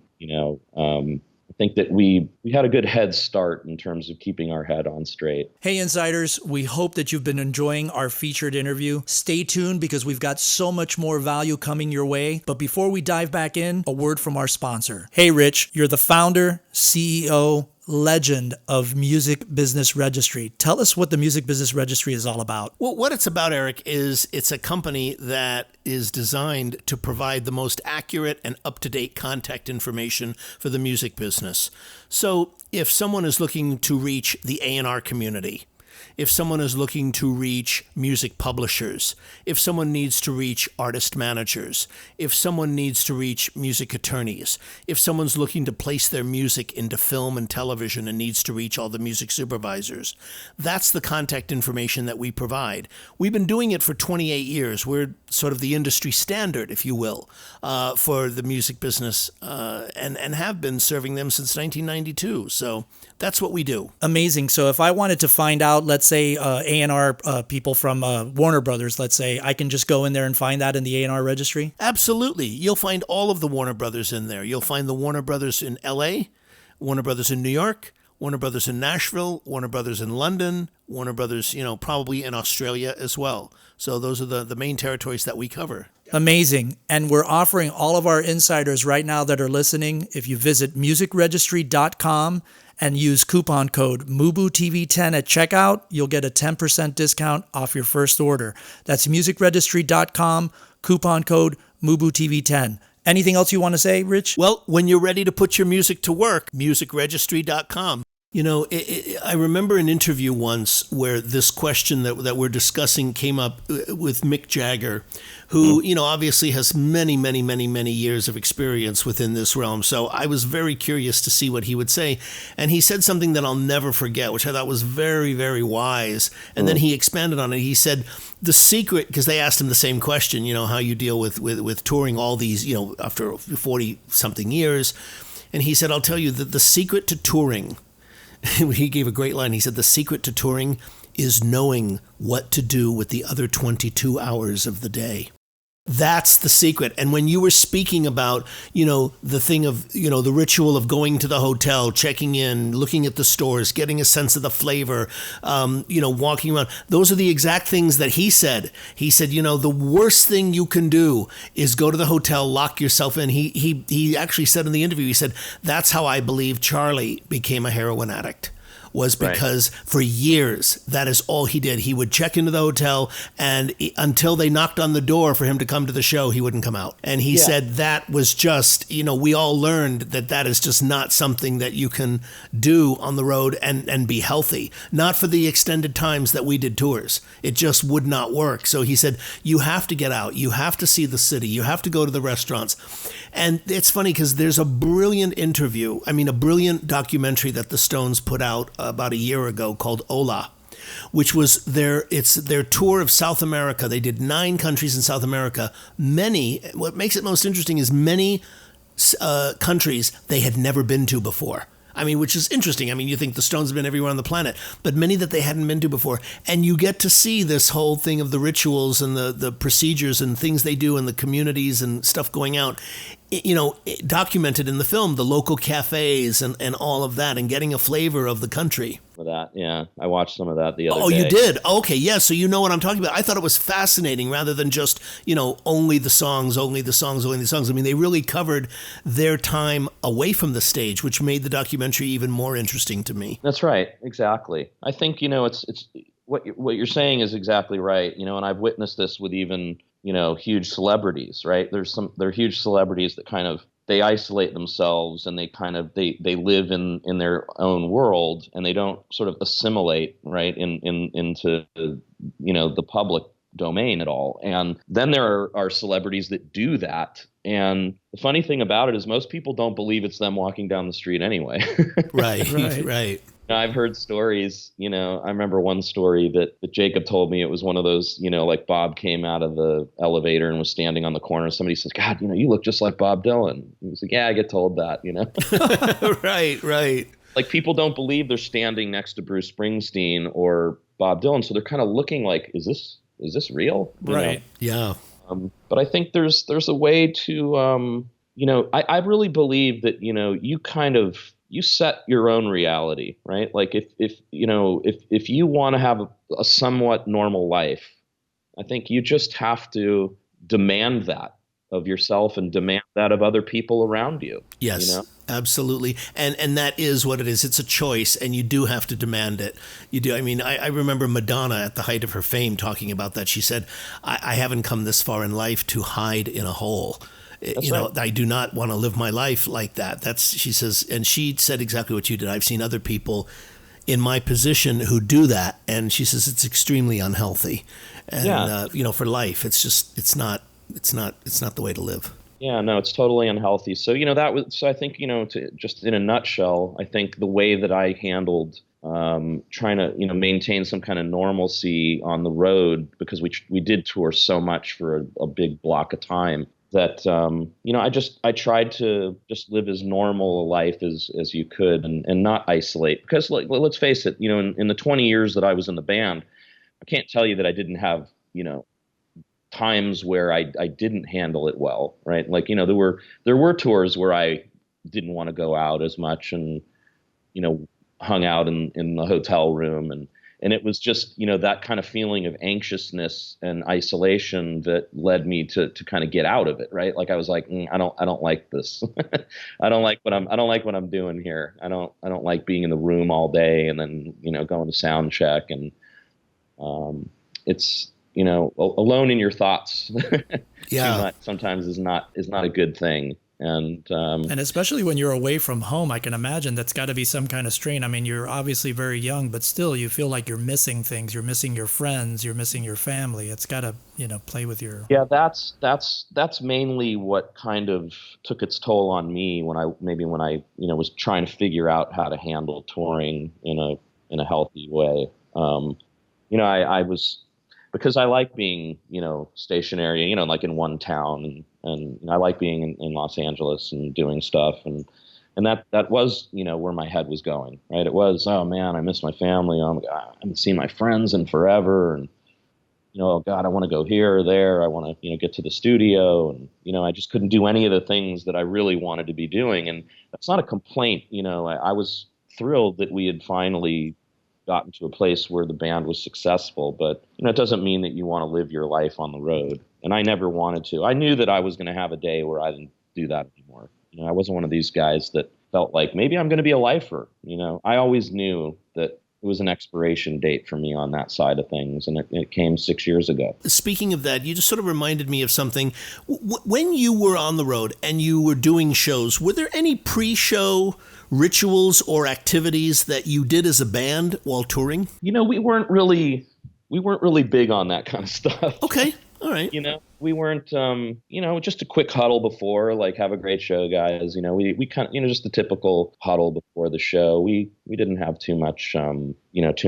I think that we had a good head start in terms of keeping our head on straight. Hey, Insiders, we hope that you've been enjoying our featured interview. Stay tuned, because we've got so much more value coming your way. But before we dive back in, a word from our sponsor. Hey, Rich, you're the founder, CEO, legend of Music Business Registry. Tell us what the Music Business Registry is all about. Well, what it's about, Eric, is it's a company that is designed to provide the most accurate and up-to-date contact information for the music business. So if someone is looking to reach the A&R community, if someone is looking to reach music publishers, if someone needs to reach artist managers, if someone needs to reach music attorneys, if someone's looking to place their music into film and television and needs to reach all the music supervisors, that's the contact information that we provide. We've been doing it for 28 years. We're sort of the industry standard, if you will, for the music business, and have been serving them since 1992. So that's what we do. Amazing. So if I wanted to find out, let's say A&R people from Warner Brothers, let's say, I can just go in there and find that in the A&R registry? Absolutely. You'll find all of the Warner Brothers in there. You'll find the Warner Brothers in LA, Warner Brothers in New York, Warner Brothers in Nashville, Warner Brothers in London, Warner Brothers, probably in Australia as well. So those are the main territories that we cover. Amazing. And we're offering all of our insiders right now that are listening, if you visit musicregistry.com and use coupon code MUBUTV10 at checkout, you'll get a 10% discount off your first order. That's musicregistry.com, coupon code MUBUTV10. Anything else you want to say, Rich? Well, when you're ready to put your music to work, musicregistry.com. I remember an interview once where this question that we're discussing came up with Mick Jagger, who, obviously has many, many, many, many years of experience within this realm. So I was very curious to see what he would say. And he said something that I'll never forget, which I thought was very, very wise. And then he expanded on it. He said, the secret, because they asked him the same question, how you deal with touring all these, after 40 something years. And he said, I'll tell you that the secret to touring, he gave a great line. He said, the secret to touring is knowing what to do with the other 22 hours of the day. That's the secret. And when you were speaking about, the thing of, the ritual of going to the hotel, checking in, looking at the stores, getting a sense of the flavor, walking around, those are the exact things that he said. He said, the worst thing you can do is go to the hotel, lock yourself in. He actually said in the interview, he said, that's how I believe Charlie became a heroin addict. Was because for years, that is all he did. He would check into the hotel, and until they knocked on the door for him to come to the show, he wouldn't come out. And he said that was just, we all learned that is just not something that you can do on the road and be healthy. Not for the extended times that we did tours. It just would not work. So he said, you have to get out. You have to see the city. You have to go to the restaurants. And it's funny because there's a brilliant a brilliant documentary that the Stones put out about a year ago called Hola, which was their tour of South America. They did 9 countries in South America. What makes it most interesting is many countries they had never been to before. Which is interesting. You think the Stones have been everywhere on the planet, but many that they hadn't been to before. And you get to see this whole thing of the rituals and the procedures and things they do in the communities and stuff going out, documented in the film, the local cafes and all of that, and getting a flavor of the country. For that, yeah. I watched some of that the other day. Oh, you did? Okay, yeah, so you know what I'm talking about. I thought it was fascinating rather than just, only the songs. They really covered their time away from the stage, which made the documentary even more interesting to me. That's right, exactly. I think, it's what you're saying is exactly right, and I've witnessed this with even, huge celebrities, right? There are huge celebrities that kind of, they isolate themselves and they live in their own world, and they don't sort of assimilate right into the public domain at all. And then there are celebrities that do that. And the funny thing about it is most people don't believe it's them walking down the street anyway. Right. I've heard stories, I remember one story that Jacob told me. It was one of those, like Bob came out of the elevator and was standing on the corner. And somebody says, God, you look just like Bob Dylan. He was like, yeah, I get told that, Right. Like people don't believe they're standing next to Bruce Springsteen or Bob Dylan. So they're kind of looking like, is this real? Right. Yeah. But I think there's a way to, I really believe that, you set your own reality, right? Like if you want to have a somewhat normal life, I think you just have to demand that of yourself and demand that of other people around you. Yes, you know? absolutely. And that is what it is. It's a choice, and you do have to demand it. You do. I mean, I remember Madonna at the height of her fame talking about that. She said, I haven't come this far in life to hide in a hole. That's right. I do not want to live my life like that. She says, and she said exactly what you did. I've seen other people in my position who do that, and she says it's extremely unhealthy. And for life, it's not the way to live. Yeah, no, it's totally unhealthy. So, so I think, just in a nutshell, I think the way that I handled trying to, maintain some kind of normalcy on the road, because we did tour so much for a big block of time, that, I tried to just live as normal a life as you could and not isolate. Because let's face it, in the 20 years that I was in the band, I can't tell you that I didn't have, times where I didn't handle it well, right? Like, there were tours where I didn't want to go out as much and, hung out in the hotel room. And it was just, that kind of feeling of anxiousness and isolation that led me to kind of get out of it, right? Like I was like, I don't like this. I don't like what I'm doing here. I don't like being in the room all day and then, going to sound check. And it's, alone in your thoughts Yeah. too much sometimes is not a good thing. And especially when you're away from home, I can imagine that's got to be some kind of strain. I mean, you're obviously very young, but still you feel like you're missing things. You're missing your friends. You're missing your family. It's got to, play with your... Yeah, that's mainly what kind of took its toll on me when I was trying to figure out how to handle touring in a healthy way. I was... Because I like being, stationary, like in one town, and I like being in Los Angeles and doing stuff, and that was, where my head was going, right? It was, oh man, I miss my family. Oh my God, I haven't seen my friends in forever, and oh God, I want to go here or there. I want to, get to the studio, and I just couldn't do any of the things that I really wanted to be doing, and that's not a complaint. I was thrilled that we had finally gotten to a place where the band was successful, but it doesn't mean that you want to live your life on the road. And I never wanted to. I knew that I was going to have a day where I didn't do that anymore. I wasn't one of these guys that felt like maybe I'm going to be a lifer. I always knew that it was an expiration date for me on that side of things, and it came 6 years ago. Speaking of that, you just sort of reminded me of something. When you were on the road and you were doing shows, were there any pre-show rituals or activities that you did as a band while touring? We weren't really big on that kind of stuff. Okay. All right. We weren't, just a quick huddle before, like, have a great show, guys. We kind of, just the typical huddle before the show. We didn't have too much, too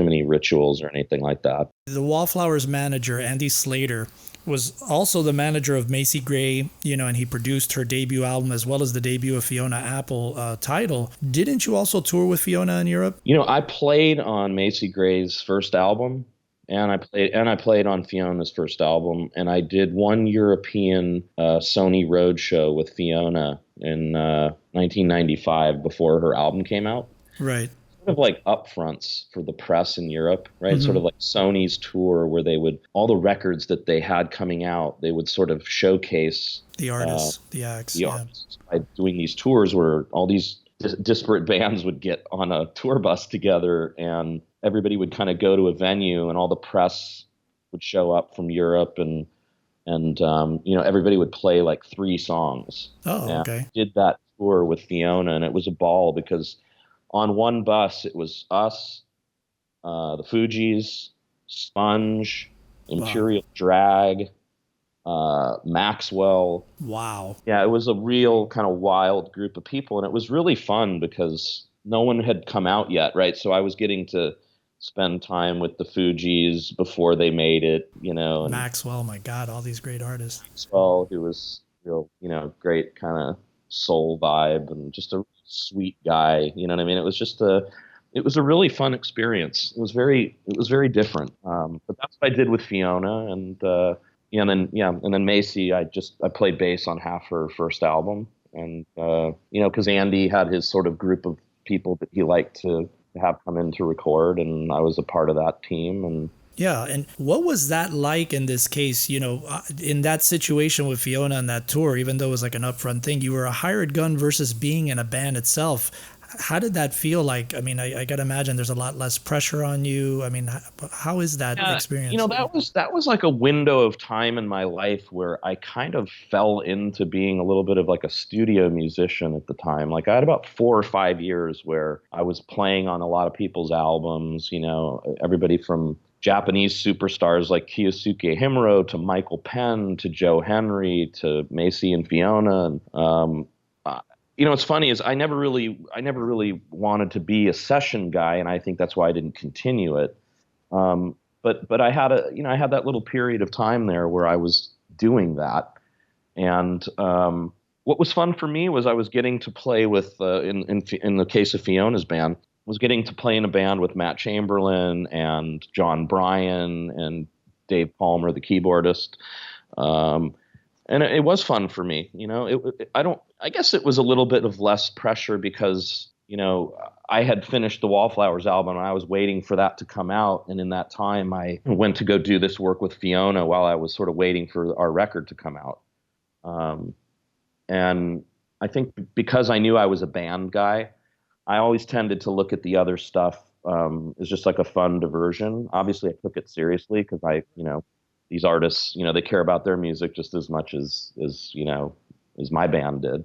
many rituals or anything like that. The Wallflowers manager, Andy Slater, was also the manager of Macy Gray, and he produced her debut album as well as the debut of Fiona Apple, Tidal. Didn't you also tour with Fiona in Europe? I played on Macy Gray's first album. And I played on Fiona's first album, and I did one European Sony road show with Fiona in 1995 before her album came out. Right. Sort of like upfronts for the press in Europe, right? Mm-hmm. Sort of like Sony's tour where they would, all the records that they had coming out, they would sort of showcase the artists, the acts. Artists by doing these tours where all these disparate bands would get on a tour bus together, and everybody would kind of go to a venue, and all the press would show up from Europe, and everybody would play like 3 songs. Oh, okay. I did that tour with Fiona, and it was a ball because on one bus it was us, the Fugees, Sponge, Imperial Drag, Maxwell. Wow. Yeah, it was a real kind of wild group of people, and it was really fun because no one had come out yet, right? So I was getting to spend time with the Fugees before they made it, and Maxwell, my God, all these great artists. Maxwell, who was real, great kind of soul vibe and just a sweet guy, you know what I mean? It was a really fun experience. It was very different. But that's what I did with Fiona, and then Macy, I played bass on half her first album, and because Andy had his sort of group of people that he liked to have come in to record, and I was a part of that team, and Yeah. And what was that like in this case? In that situation with Fiona on that tour, even though it was like an upfront thing, you were a hired gun versus being in a band itself. How did that feel like? I mean, I got to imagine there's a lot less pressure on you. I mean, how is that experience? That was like a window of time in my life where I kind of fell into being a little bit of like a studio musician at the time. Like I had about 4 or 5 years where I was playing on a lot of people's albums, everybody from Japanese superstars like Kiyosuke Himuro to Michael Penn to Joe Henry to Macy and Fiona. And, what's funny is I never really wanted to be a session guy, and I think that's why I didn't continue it. But I had I had that little period of time there where I was doing that, and what was fun for me was I was getting to play with in the case of Fiona's band, was getting to play in a band with Matt Chamberlain and John Bryan and Dave Palmer, the keyboardist. And it was fun for me, I guess it was a little bit of less pressure because, I had finished the Wallflowers album and I was waiting for that to come out. And in that time, I went to go do this work with Fiona while I was sort of waiting for our record to come out. And I think because I knew I was a band guy, I always tended to look at the other stuff as just like a fun diversion. Obviously, I took it seriously because these artists, they care about their music just as much as my band did,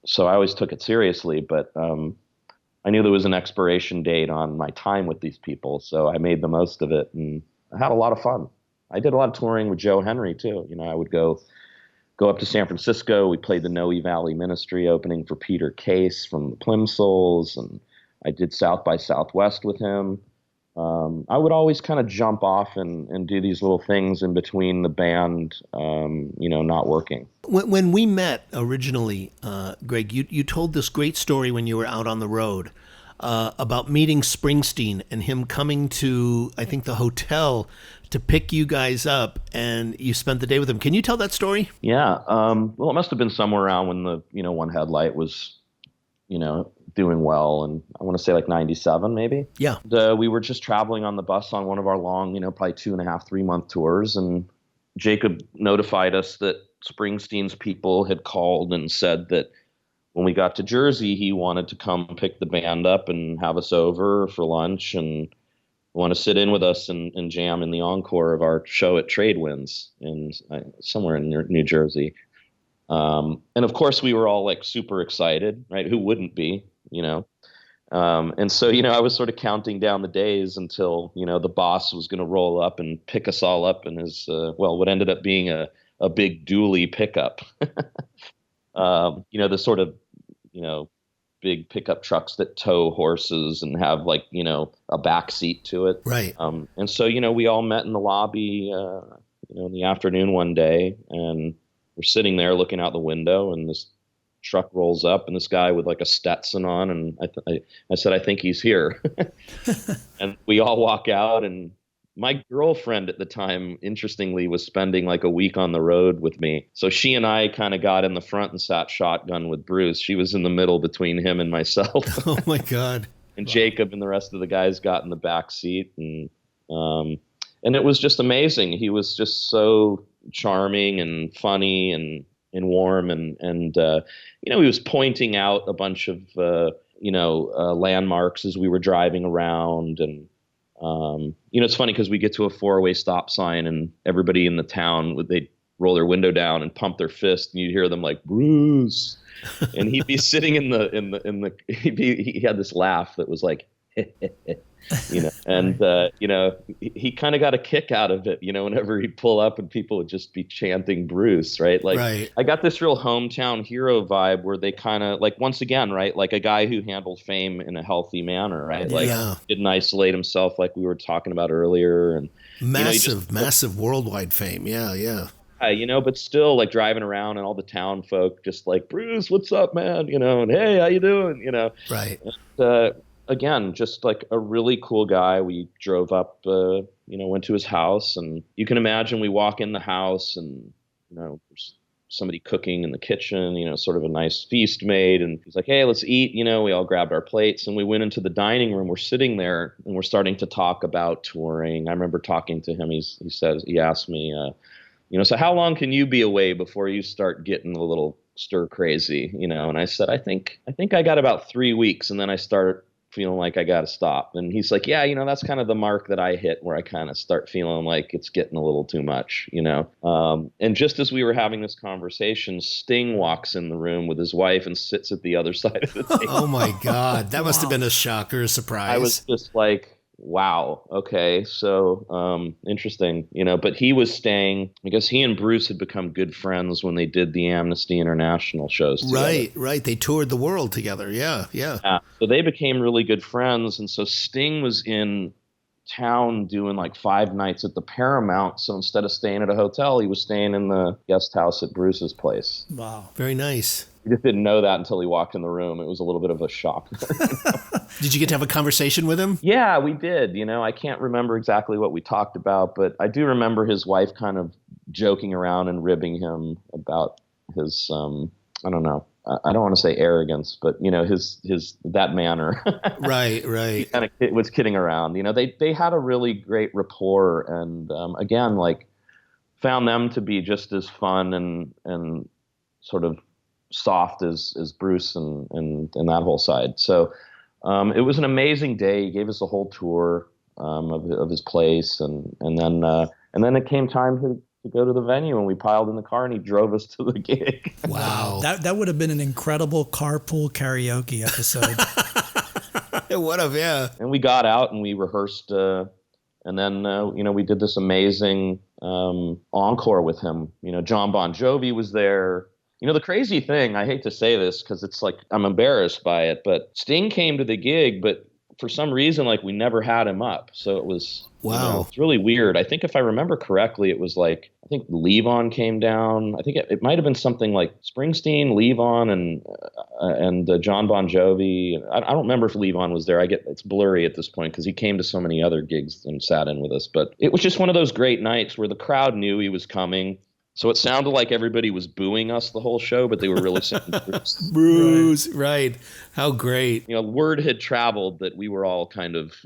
So I always took it seriously, but I knew there was an expiration date on my time with these people, so I made the most of it, and I had a lot of fun. I did a lot of touring with Joe Henry too. I would go up to San Francisco. We played the Noe Valley Ministry opening for Peter Case from the Plimsolls, and I did South by Southwest with him. I would always kind of jump off and do these little things in between the band, not working. When we met originally, Greg, you told this great story when you were out on the road about meeting Springsteen and him coming to, I think, the hotel to pick you guys up, and you spent the day with him. Can you tell that story? Yeah. Well, it must have been somewhere around when the, One Headlight was, doing well, and I want to say like 97 maybe. Yeah. And, we were just traveling on the bus on one of our long, probably 2.5, 3 month tours, and Jacob notified us that Springsteen's people had called and said that when we got to Jersey, he wanted to come pick the band up and have us over for lunch and want to sit in with us and jam in the encore of our show at Tradewinds somewhere in New Jersey. And of course we were all like super excited, right? Who wouldn't be, and so, I was sort of counting down the days until, the boss was going to roll up and pick us all up in his, what ended up being a big dually pickup, the sort of, big pickup trucks that tow horses and have like, a back seat to it. Right. And so, we all met in the lobby, in the afternoon one day, and we're sitting there looking out the window, and this truck rolls up, and this guy with like a Stetson on, and I said, I think he's here. And we all walk out, and my girlfriend at the time, interestingly, was spending like a week on the road with me. So she and I kind of got in the front and sat shotgun with Bruce. She was in the middle between him and myself. Oh my God. And wow. Jacob and the rest of the guys got in the back seat, and it was just amazing. He was just so charming and funny and warm, and he was pointing out a bunch of landmarks as we were driving around, and it's funny because we get to a 4-way stop sign, and everybody in the town they roll their window down and pump their fist, and you'd hear them like, Bruce, and he'd be sitting he had this laugh that was like and he kind of got a kick out of it, whenever he'd pull up and people would just be chanting Bruce, right? Like, right. I got this real hometown hero vibe where they kind of like, once again, right, like a guy who handled fame in a healthy manner, right? Like, didn't isolate himself like we were talking about earlier, and massive worldwide fame. Yeah. But still like driving around and all the town folk just like, Bruce, what's up, man? And hey, how you doing? Right. And, again, just like a really cool guy. We drove up, went to his house, and you can imagine we walk in the house, and there's somebody cooking in the kitchen, sort of a nice feast made. And he's like, hey, let's eat. We all grabbed our plates and we went into the dining room. We're sitting there and we're starting to talk about touring. I remember talking to him. He asked me, so how long can you be away before you start getting a little stir crazy, And I said, I think I got about 3 weeks, and then I start feeling like I got to stop. And he's like, yeah, that's kind of the mark that I hit, where I kind of start feeling like it's getting a little too much, And just as we were having this conversation, Sting walks in the room with his wife and sits at the other side of the table. Oh my God, that must have been a shocker, a surprise. I was just like, wow. Okay. So, interesting, but he was staying because he and Bruce had become good friends when they did the Amnesty International shows together. Right. They toured the world together. Yeah. So they became really good friends. And so Sting was in town doing like 5 nights at the Paramount. So instead of staying at a hotel, he was staying in the guest house at Bruce's place. Wow. Very nice. He just didn't know that until he walked in the room. It was a little bit of a shock. Did you get to have a conversation with him? Yeah, we did. I can't remember exactly what we talked about, but I do remember his wife kind of joking around and ribbing him about his, I don't know. I don't want to say arrogance, but his that manner. Right. He kind of was kidding around. They had a really great rapport, and again, like found them to be just as fun and sort of soft as Bruce and that whole side. So it was an amazing day. He gave us a whole tour of his place, and then it came time to go to the venue, and we piled in the car and he drove us to the gig. Wow. That would have been an incredible carpool karaoke episode. It would have, yeah. And we got out and we rehearsed, and then we did this amazing encore with him. John Bon Jovi was there. The crazy thing, I hate to say this because it's like I'm embarrassed by it, but Sting came to the gig, but for some reason, like we never had him up. So it was, wow. It's really weird. I think if I remember correctly, it was like, I think Levon came down. I think it might have been something like Springsteen, Levon, and John Bon Jovi. I don't remember if Levon was there. It's blurry at this point because he came to so many other gigs and sat in with us. But it was just one of those great nights where the crowd knew he was coming. So it sounded like everybody was booing us the whole show, but they were really saying Bruce. Right. How great. Word had traveled that we were all kind of,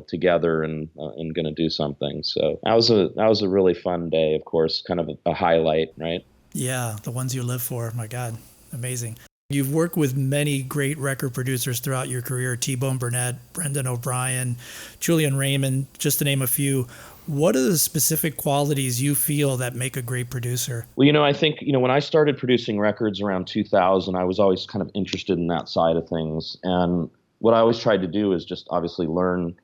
together and going to do something. So that was a really fun day, of course, kind of a highlight, right? Yeah, the ones you live for. My God, amazing. You've worked with many great record producers throughout your career, T-Bone Burnett, Brendan O'Brien, Julian Raymond, just to name a few. What are the specific qualities you feel that make a great producer? Well, I think, when I started producing records around 2000, I was always kind of interested in that side of things. And what I always tried to do is just obviously learn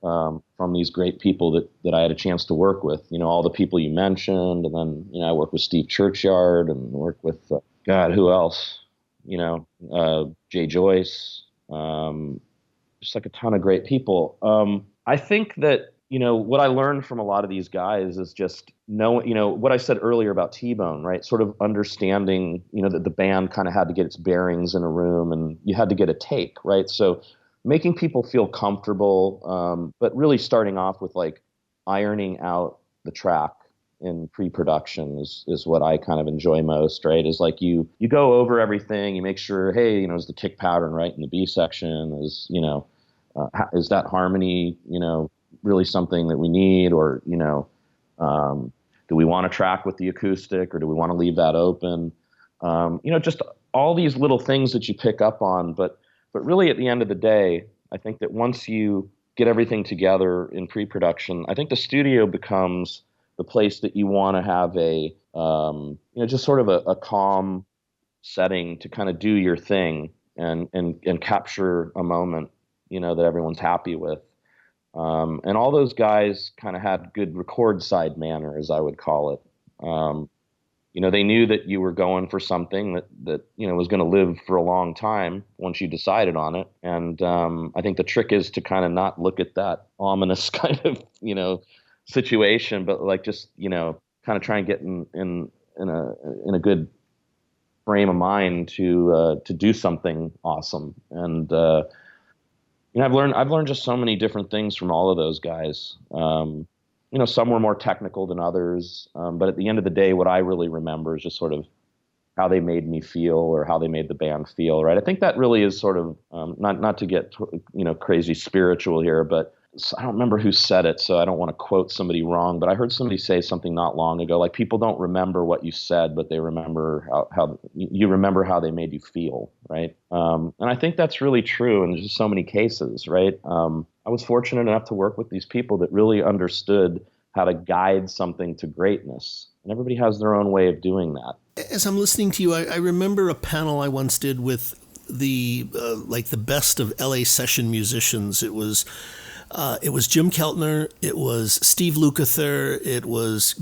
from these great people that I had a chance to work with, all the people you mentioned. And then, I worked with Steve Churchyard and worked with, who else? Jay Joyce, just like a ton of great people. I think that, what I learned from a lot of these guys is just what I said earlier about T-Bone, right? Sort of understanding, that the band kind of had to get its bearings in a room and you had to get a take, right? So making people feel comfortable, but really starting off with like ironing out the track in pre-production is what I kind of enjoy most, right? Is like you go over everything, you make sure, hey, is the kick pattern right in the B section? Is that harmony, really something that we need, or do we want to track with the acoustic, or do we want to leave that open? Just all these little things that you pick up on, but really at the end of the day, I think that once you get everything together in pre-production, I think the studio becomes the place that you want to have a just sort of a calm setting to kind of do your thing and capture a moment that everyone's happy with. And all those guys kind of had good record side manner, as I would call it. They knew that you were going for something that was going to live for a long time once you decided on it. And I think the trick is to kind of not look at that ominous kind of, situation, but like just, kind of try and get in a good frame of mind to do something awesome. And, I've learned just so many different things from all of those guys. Some were more technical than others. But at the end of the day, what I really remember is just sort of how they made me feel or how they made the band feel, right? I think that really is sort of, not to get, crazy spiritual here, but I don't remember who said it, so I don't want to quote somebody wrong, but I heard somebody say something not long ago, like people don't remember what you said, but they remember how you remember how they made you feel, right? And I think that's really true in just so many cases, right? I was fortunate enough to work with these people that really understood how to guide something to greatness, and everybody has their own way of doing that. As I'm listening to you, I remember a panel I once did with the best of LA session musicians. It was Jim Keltner, it was Steve Lukather, it was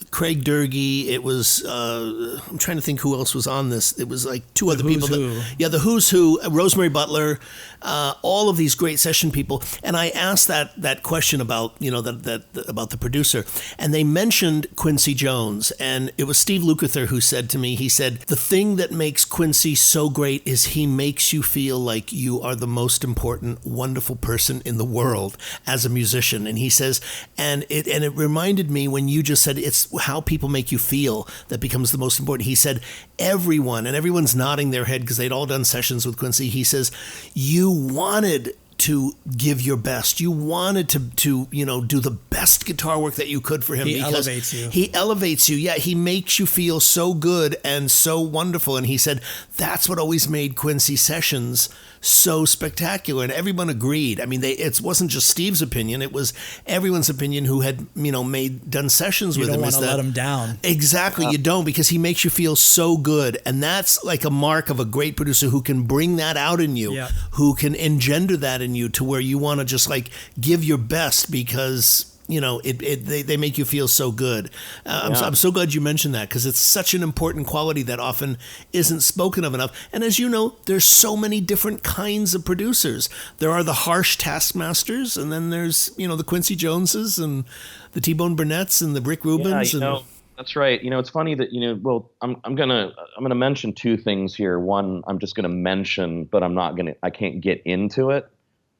Craig Durkee, it was, I'm trying to think who else was on this. It was like two other people. The Who's Who, Rosemary Butler, all of these great session people. And I asked that question about, about the producer, and they mentioned Quincy Jones. And it was Steve Lukather who said to me, he said, the thing that makes Quincy so great is he makes you feel like you are the most important, wonderful person in the world as a musician. And he says, and it reminded me when you just said it's how people make you feel that becomes the most important. He said, everyone's nodding their head because they'd all done sessions with Quincy. He says, you wanted to give your best. You wanted to do the best guitar work that you could for him. He elevates you. He elevates you. Yeah, he makes you feel so good and so wonderful. And he said that's what always made Quincy sessions so spectacular. And everyone agreed. I mean, it wasn't just Steve's opinion. It was everyone's opinion who had, done sessions with him. You don't want to let him down. Exactly. You don't, because he makes you feel so good. And that's like a mark of a great producer who can bring that out in you, who can engender that in you to where you want to just like give your best because they make you feel so good. I'm so glad you mentioned that, because it's such an important quality that often isn't spoken of enough. And as you know, there's so many different kinds of producers. There are the harsh taskmasters, and then there's the Quincy Joneses and the T-Bone Burnett's and the Rick Rubins. That's right. It's funny that I'm gonna mention two things here. One, I'm just gonna mention, but I can't get into it.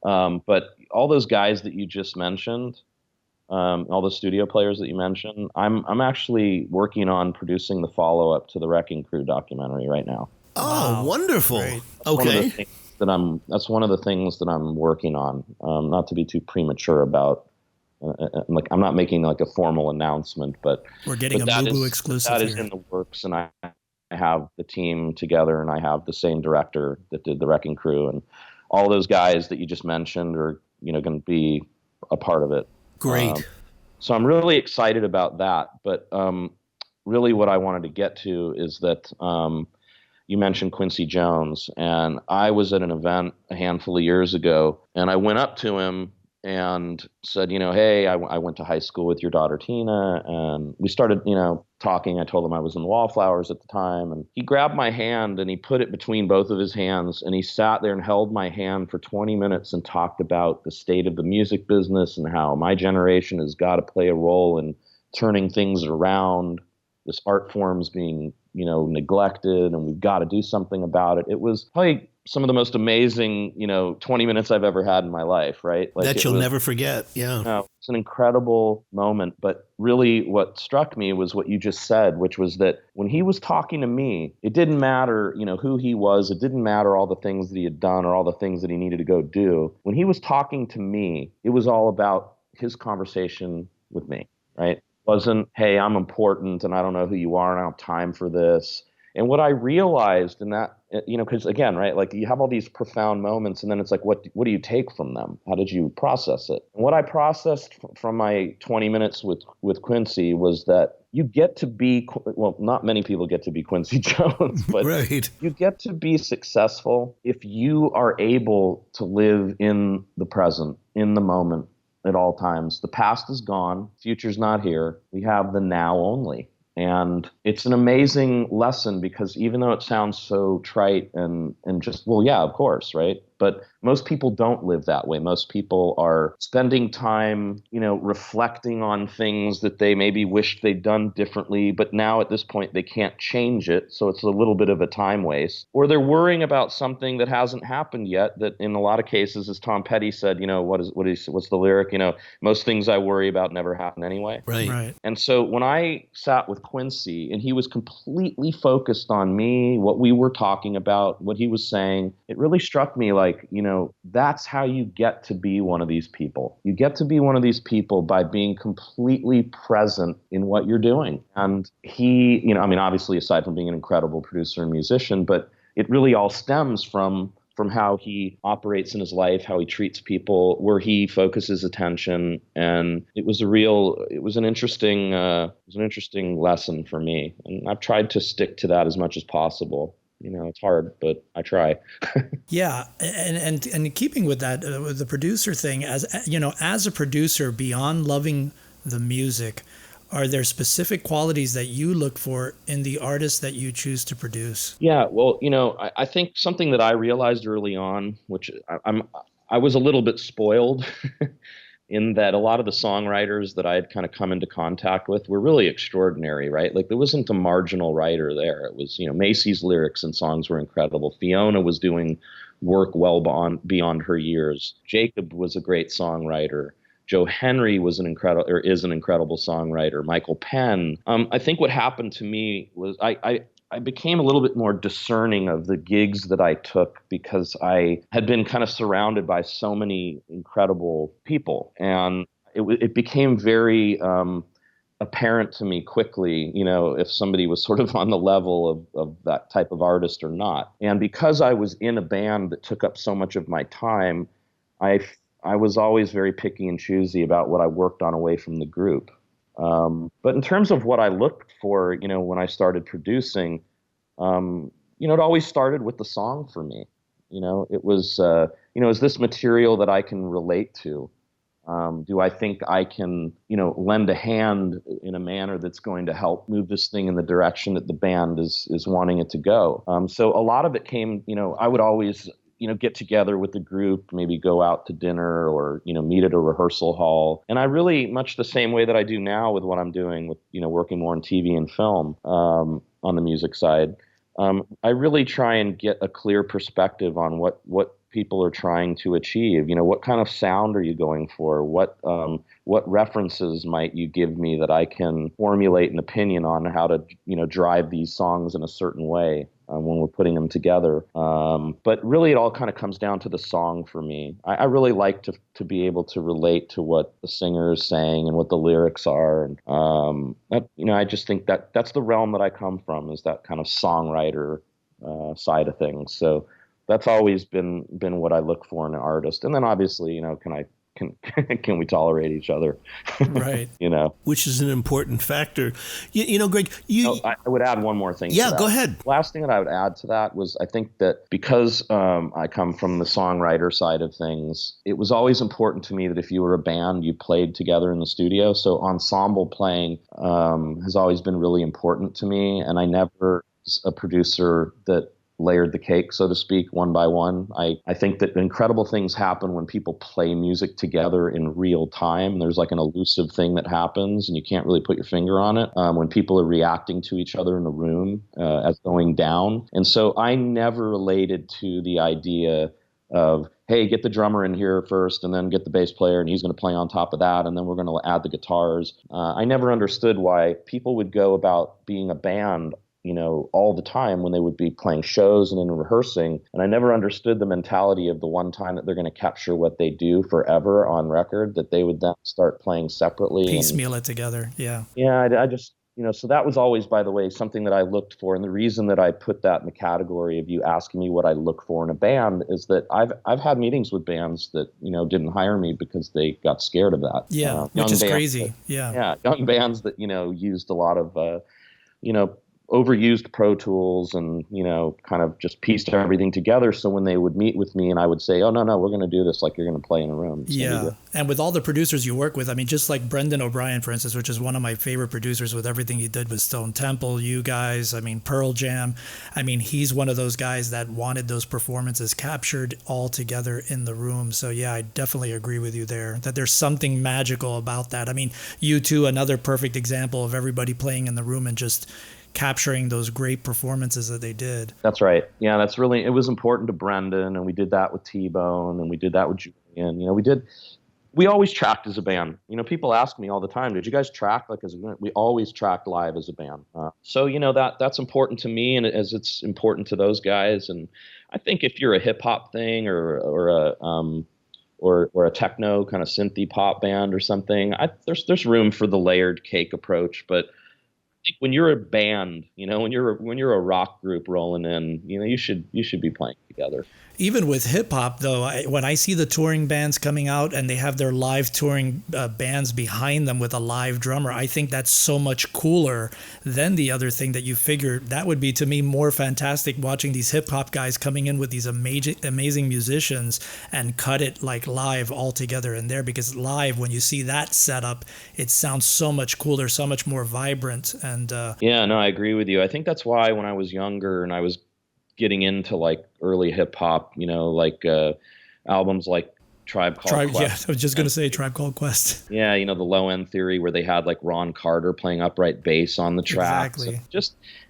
But all those guys that you just mentioned. All the studio players that you mentioned, I'm actually working on producing the follow-up to the Wrecking Crew documentary right now. Oh, wow. Wonderful. Great. Okay. That's one of the things that I'm working on. Not to be too premature about. I'm not making like a formal announcement, but we're getting a MUBU exclusive. That is in the works, and I have the team together, and I have the same director that did the Wrecking Crew, and all those guys that you just mentioned are going to be a part of it. Great. So I'm really excited about that. But really what I wanted to get to is that you mentioned Quincy Jones. And I was at an event a handful of years ago, and I went up to him and said, hey, I went to high school with your daughter, Tina. And we started, talking. I told him I was in Wallflowers at the time. And he grabbed my hand and he put it between both of his hands. And he sat there and held my hand for 20 minutes and talked about the state of the music business and how my generation has got to play a role in turning things around. This art form's being, neglected, and we've got to do something about it. It was probably some of the most amazing, 20 minutes I've ever had in my life, right? That you'll never forget. Yeah. It's an incredible moment. But really what struck me was what you just said, which was that when he was talking to me, it didn't matter, who he was. It didn't matter all the things that he had done or all the things that he needed to go do. When he was talking to me, it was all about his conversation with me, right? It wasn't, hey, I'm important and I don't know who you are and I don't have time for this. And what I realized in that, because again, right, like you have all these profound moments, and then it's like, what do you take from them? How did you process it? And what I processed from my 20 minutes with Quincy was that you get to be, well, not many people get to be Quincy Jones, but right. You get to be successful if you are able to live in the present, in the moment at all times. The past is gone, future's not here. We have the now only. And it's an amazing lesson, because even though it sounds so trite and just, well, yeah, of course, right? But most people don't live that way. Most people are spending time, reflecting on things that they maybe wished they'd done differently, but now at this point they can't change it. So it's a little bit of a time waste. Or they're worrying about something that hasn't happened yet, that in a lot of cases, as Tom Petty said, what's the lyric? Most things I worry about never happen anyway. Right. And so when I sat with Quincy and he was completely focused on me, what we were talking about, what he was saying, it really struck me like, that's how you get to be one of these people. You get to be one of these people by being completely present in what you're doing. And he, obviously aside from being an incredible producer and musician, but it really all stems from how he operates in his life, how he treats people, where he focuses attention. And it was an interesting lesson for me. And I've tried to stick to that as much as possible. It's hard, but I try. Yeah. And keeping with that, with the producer thing, as a producer, beyond loving the music, are there specific qualities that you look for in the artist that you choose to produce? Yeah, well, I think something that I realized early on, which I was a little bit spoiled in that a lot of the songwriters that I had kind of come into contact with were really extraordinary, right? Like there wasn't a marginal writer there. It was, Macy's lyrics and songs were incredible. Fiona was doing work well beyond her years. Jacob was a great songwriter. Joe Henry is an incredible songwriter. Michael Penn. I think what happened to me was I became a little bit more discerning of the gigs that I took because I had been kind of surrounded by so many incredible people. And it became very apparent to me quickly, if somebody was sort of on the level of that type of artist or not. And because I was in a band that took up so much of my time, I was always very picky and choosy about what I worked on away from the group. But in terms of what I looked for, when I started producing, it always started with the song for me. It was, is this material that I can relate to? Do I think I can, lend a hand in a manner that's going to help move this thing in the direction that the band is wanting it to go? So a lot of it came, I would always get together with the group, maybe go out to dinner or, meet at a rehearsal hall. And I really, much the same way that I do now with what I'm doing with, working more in TV and film on the music side, I really try and get a clear perspective on what people are trying to achieve. What kind of sound are you going for? What references might you give me that I can formulate an opinion on how to, drive these songs in a certain way when we're putting them together. But really it all kind of comes down to the song for me. I really like to be able to relate to what the singer is saying and what the lyrics are. And I just think that's the realm that I come from, is that kind of songwriter side of things. So that's always been what I look for in an artist. And then obviously, can we tolerate each other? Right. Which is an important factor. Greg, I would add one more thing. Yeah, go ahead. Last thing that I would add to that was I think that because I come from the songwriter side of things, it was always important to me that if you were a band, you played together in the studio. So ensemble playing has always been really important to me. And I never was a producer that layered the cake, so to speak, one by one. I think that incredible things happen when people play music together in real time. There's like an elusive thing that happens and you can't really put your finger on it when people are reacting to each other in the room as going down. And so I never related to the idea of, hey, get the drummer in here first and then get the bass player and he's going to play on top of that and then we're going to add the guitars. I never understood why people would go about being a band all the time when they would be playing shows and in rehearsing. And I never understood the mentality of the one time that they're going to capture what they do forever on record, that they would then start playing separately. Piecemeal it together. Yeah. Yeah. I just, so that was always, by the way, something that I looked for. And the reason that I put that in the category of you asking me what I look for in a band is that I've had meetings with bands that, didn't hire me because they got scared of that. Yeah. Which is crazy. Yeah. Yeah. Young bands that, used a lot of, overused Pro Tools and, kind of just pieced everything together. So when they would meet with me and I would say, oh, no, we're going to do this like you're going to play in a room. Yeah. And with all the producers you work with, I mean, just like Brendan O'Brien, for instance, which is one of my favorite producers with everything he did with Stone Temple, you guys, I mean, Pearl Jam. I mean, he's one of those guys that wanted those performances captured all together in the room. So yeah, I definitely agree with you there, that there's something magical about that. I mean, U2, another perfect example of everybody playing in the room and just capturing those great performances that they did. That's right. Yeah, it was important to Brendan, and we did that with T-Bone, and we did that with Julian. We always tracked as a band. People ask me all the time, did you guys track as a band? We always tracked live as a band. So that's important to me, and as it's important to those guys. And I think if you're a hip hop thing or a techno kind of synthy pop band or something, there's room for the layered cake approach. But I think when you're a band, when you're a rock group rolling in, you should be playing together. Even with hip hop, though, when I see the touring bands coming out and they have their live touring bands behind them with a live drummer, I think that's so much cooler than the other thing that you figure. That would be, to me, more fantastic, watching these hip hop guys coming in with these amazing musicians and cut it like live all together in there. Because live, when you see that setup, it sounds so much cooler, so much more vibrant. And yeah, no, I agree with you. I think that's why when I was younger and I was getting into like early hip hop, albums like Tribe Called Quest. Yeah, I was just going to say Tribe Called Quest. Yeah, the Low End Theory, where they had like Ron Carter playing upright bass on the track. Exactly. So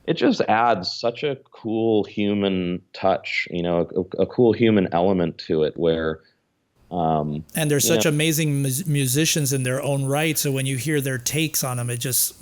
it just adds such a cool human touch, a cool human element to it where and they're such amazing musicians in their own right. So when you hear their takes on them, it just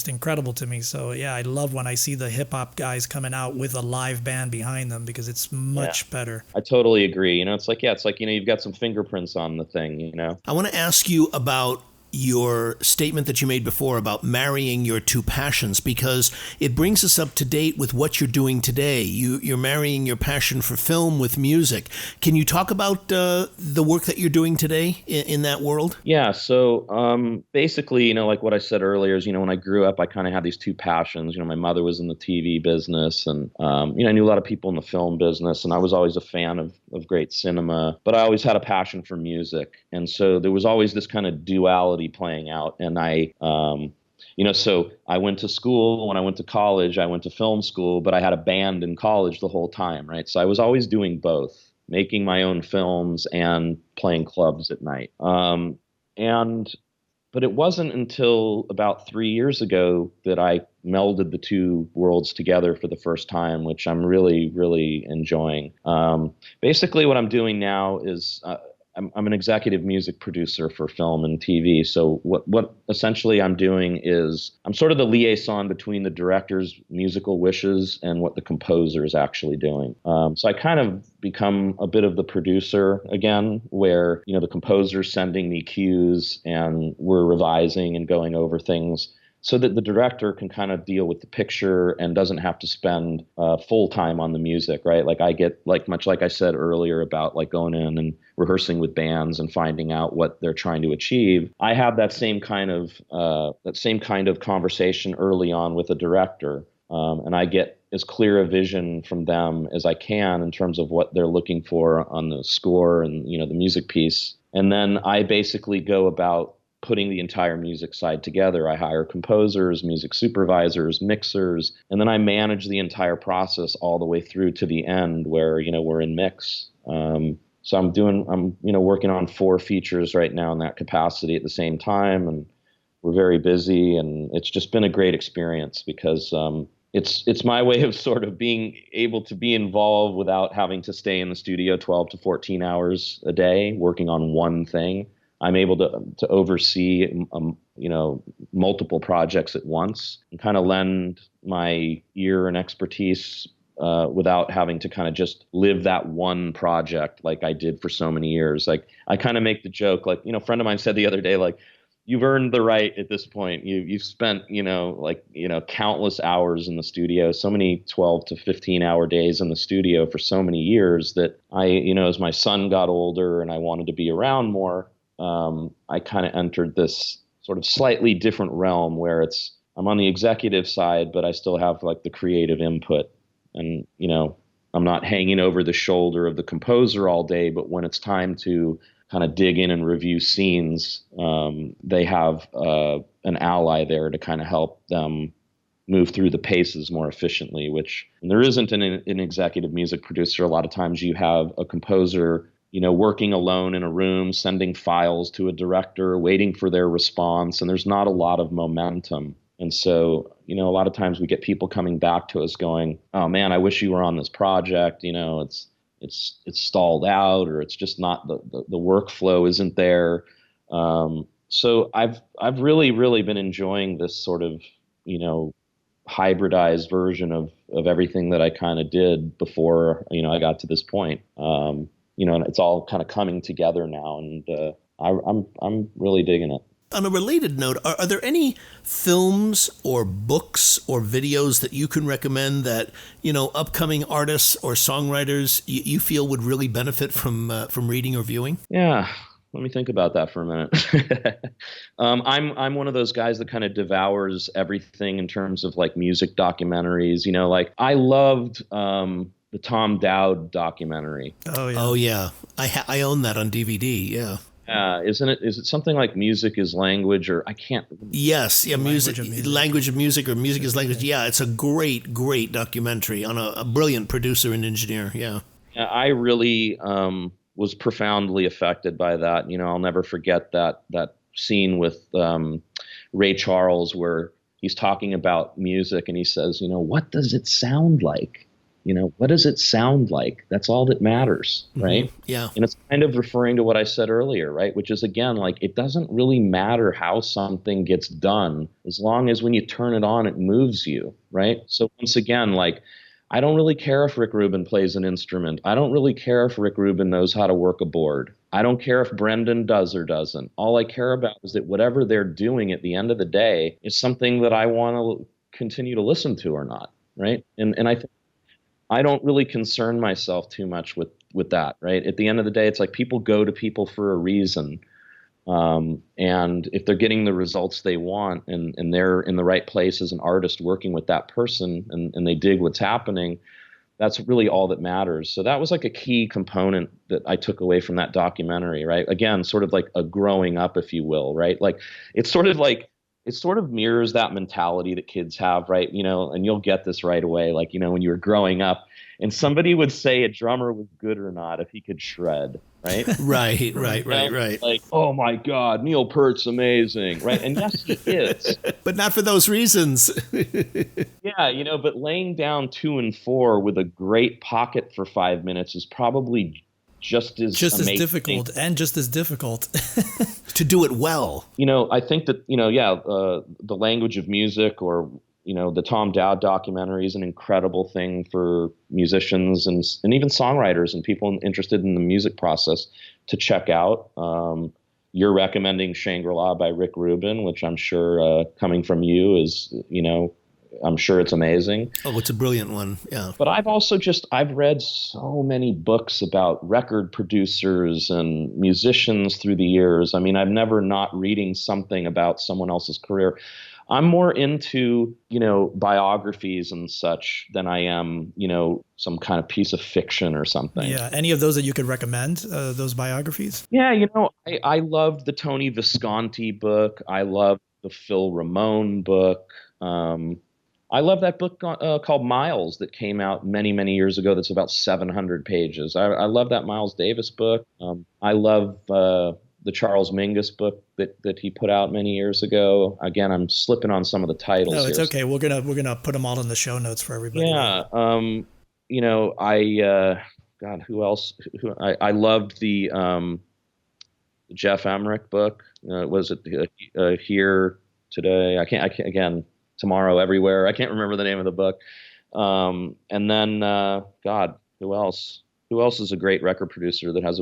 incredible to me. So yeah, I love when I see the hip hop guys coming out with a live band behind them, because it's much better. I totally agree. It's like you've got some fingerprints on the thing, I want to ask you about your statement that you made before about marrying your two passions, because it brings us up to date with what you're doing today. You're marrying your passion for film with music. Can you talk about the work that you're doing today in that world? Yeah. So basically, like what I said earlier is, when I grew up, I kind of had these two passions. My mother was in the TV business, and I knew a lot of people in the film business, and I was always a fan of great cinema, but I always had a passion for music. And so there was always this kind of duality playing out. And so I went to school. When I went to college, I went to film school, but I had a band in college the whole time, right? So I was always doing both, making my own films and playing clubs at night. But it wasn't until about 3 years ago that I melded the two worlds together for the first time, which I'm really, really enjoying. Basically, what I'm doing now is I'm an executive music producer for film and TV. So what essentially I'm doing is I'm sort of the liaison between the director's musical wishes and what the composer is actually doing. So I kind of become a bit of the producer again, where, the composer's sending me cues and we're revising and going over things, so that the director can kind of deal with the picture and doesn't have to spend full time on the music, right? Like I get, much like I said earlier about going in and rehearsing with bands and finding out what they're trying to achieve. I have that same kind of conversation early on with a director, and I get as clear a vision from them as I can in terms of what they're looking for on the score and the music piece. And then I basically go about putting the entire music side together. I hire composers, music supervisors, mixers, and then I manage the entire process all the way through to the end where, we're in mix. So I'm working on 4 features right now in that capacity at the same time, and we're very busy, and it's just been a great experience because it's my way of sort of being able to be involved without having to stay in the studio 12 to 14 hours a day working on one thing. I'm able to oversee, multiple projects at once and kind of lend my ear and expertise without having to kind of just live that one project like I did for so many years. Like I kind of make the joke, a friend of mine said the other day, you've earned the right at this point. You've spent, countless hours in the studio, so many 12 to 15 hour days in the studio for so many years that I, as my son got older and I wanted to be around more, I kind of entered this sort of slightly different realm where it's I'm on the executive side, but I still have like the creative input. And, I'm not hanging over the shoulder of the composer all day, but when it's time to kind of dig in and review scenes, they have an ally there to kind of help them move through the paces more efficiently, which there isn't an executive music producer. A lot of times you have a composer, working alone in a room, sending files to a director, waiting for their response, and there's not a lot of momentum. And so, a lot of times we get people coming back to us going, "Oh man, I wish you were on this project. It's stalled out, or it's just not the workflow isn't there." So I've really, really been enjoying this sort of, hybridized version of everything that I kind of did before, I got to this point. And it's all kind of coming together now, and I'm really digging it. On a related note, are there any films or books or videos that you can recommend that, upcoming artists or songwriters you feel would really benefit from reading or viewing? Yeah. Let me think about that for a minute. I'm one of those guys that kind of devours everything in terms of like music documentaries. Like I loved the Tom Dowd documentary. Oh yeah. I own that on DVD. Yeah. Is it something like Music is Language, or I can't? Yes, yeah, Language of Music, or Music is Language. Yeah, it's a great documentary on a brilliant producer and engineer. Yeah. I really was profoundly affected by that. I'll never forget that scene with Ray Charles where he's talking about music and he says, what does it sound like? What does it sound like? That's all that matters, right? Mm-hmm. Yeah. And it's kind of referring to what I said earlier, right? Which is, again, like it doesn't really matter how something gets done as long as when you turn it on, it moves you, right? So once again, like I don't really care if Rick Rubin plays an instrument. I don't really care if Rick Rubin knows how to work a board. I don't care if Brendan does or doesn't. All I care about is that whatever they're doing at the end of the day is something that I want to continue to listen to or not, right? And I think I don't really concern myself too much with that, right? At the end of the day, it's like people go to people for a reason. And if they're getting the results they want and they're in the right place as an artist working with that person and they dig what's happening, that's really all that matters. So that was like a key component that I took away from that documentary, right? Again, sort of like a growing up, if you will, right? Like it sort of mirrors that mentality that kids have, right? And you'll get this right away. Like, when you were growing up and somebody would say a drummer was good or not if he could shred, right? Right. Like, oh my God, Neil Peart's amazing, right? And yes, he is. But not for those reasons. Yeah, but laying down 2 and 4 with a great pocket for 5 minutes is probably just as difficult and just as difficult to do it well. I think that, the Language of Music or, the Tom Dowd documentary is an incredible thing for musicians and even songwriters and people interested in the music process to check out. You're recommending Shangri-La by Rick Rubin, which I'm sure coming from you is, I'm sure it's amazing. Oh, it's a brilliant one. Yeah. But I've read so many books about record producers and musicians through the years. I mean, I've never not reading something about someone else's career. I'm more into, biographies and such than I am, some kind of piece of fiction or something. Yeah. Any of those that you could recommend, those biographies? Yeah. I loved the Tony Visconti book. I loved the Phil Ramone book. I love that book called Miles that came out many, many years ago. That's about 700 pages. I love that Miles Davis book. I love the Charles Mingus book that he put out many years ago. Again, I'm slipping on some of the titles. No, it's okay. We're gonna put them all in the show notes for everybody. Yeah. God, who else? I loved the Jeff Emmerich book. Was it Here Today? I can't again. Tomorrow Everywhere. I can't remember the name of the book. And then, God, who else? Who else is a great record producer that has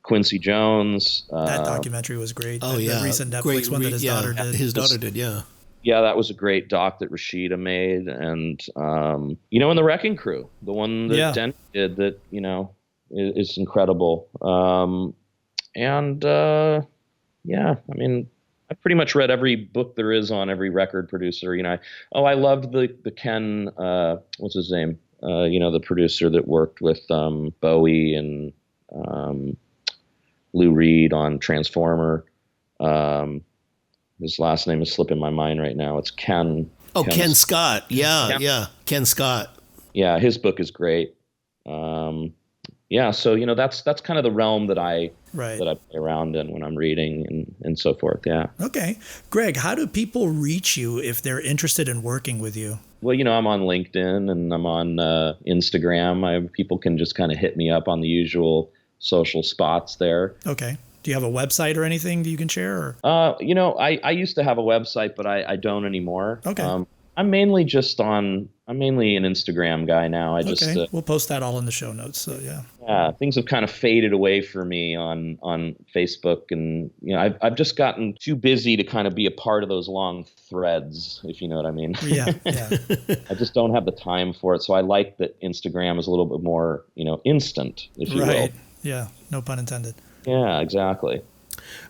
Quincy Jones. That documentary was great. Oh, the recent Netflix one that his daughter did. His daughter did, yeah. Yeah, that was a great doc that Rashida made. And, and The Wrecking Crew, the one that Denny did that, is incredible. I've pretty much read every book there is on every record producer. I loved the Ken, what's his name? The producer that worked with Bowie and Lou Reed on Transformer. His last name is slipping my mind right now. It's Ken. Oh, Ken Scott. Yeah. Ken Scott. Yeah, his book is great. So that's kind of the realm that I play around in when I'm reading and so forth. Yeah. Okay, Greg, how do people reach you if they're interested in working with you? Well, I'm on LinkedIn and I'm on Instagram. People can just kind of hit me up on the usual social spots there. Okay. Do you have a website or anything that you can share? Or? I used to have a website, but I don't anymore. Okay. I'm mainly an Instagram guy now. We'll post that all in the show notes. So yeah. Yeah, things have kind of faded away for me on Facebook, and I've just gotten too busy to kind of be a part of those long threads, if you know what I mean. Yeah. I just don't have the time for it. So I like that Instagram is a little bit more, instant, if you will. Right. Yeah. No pun intended. Yeah, exactly.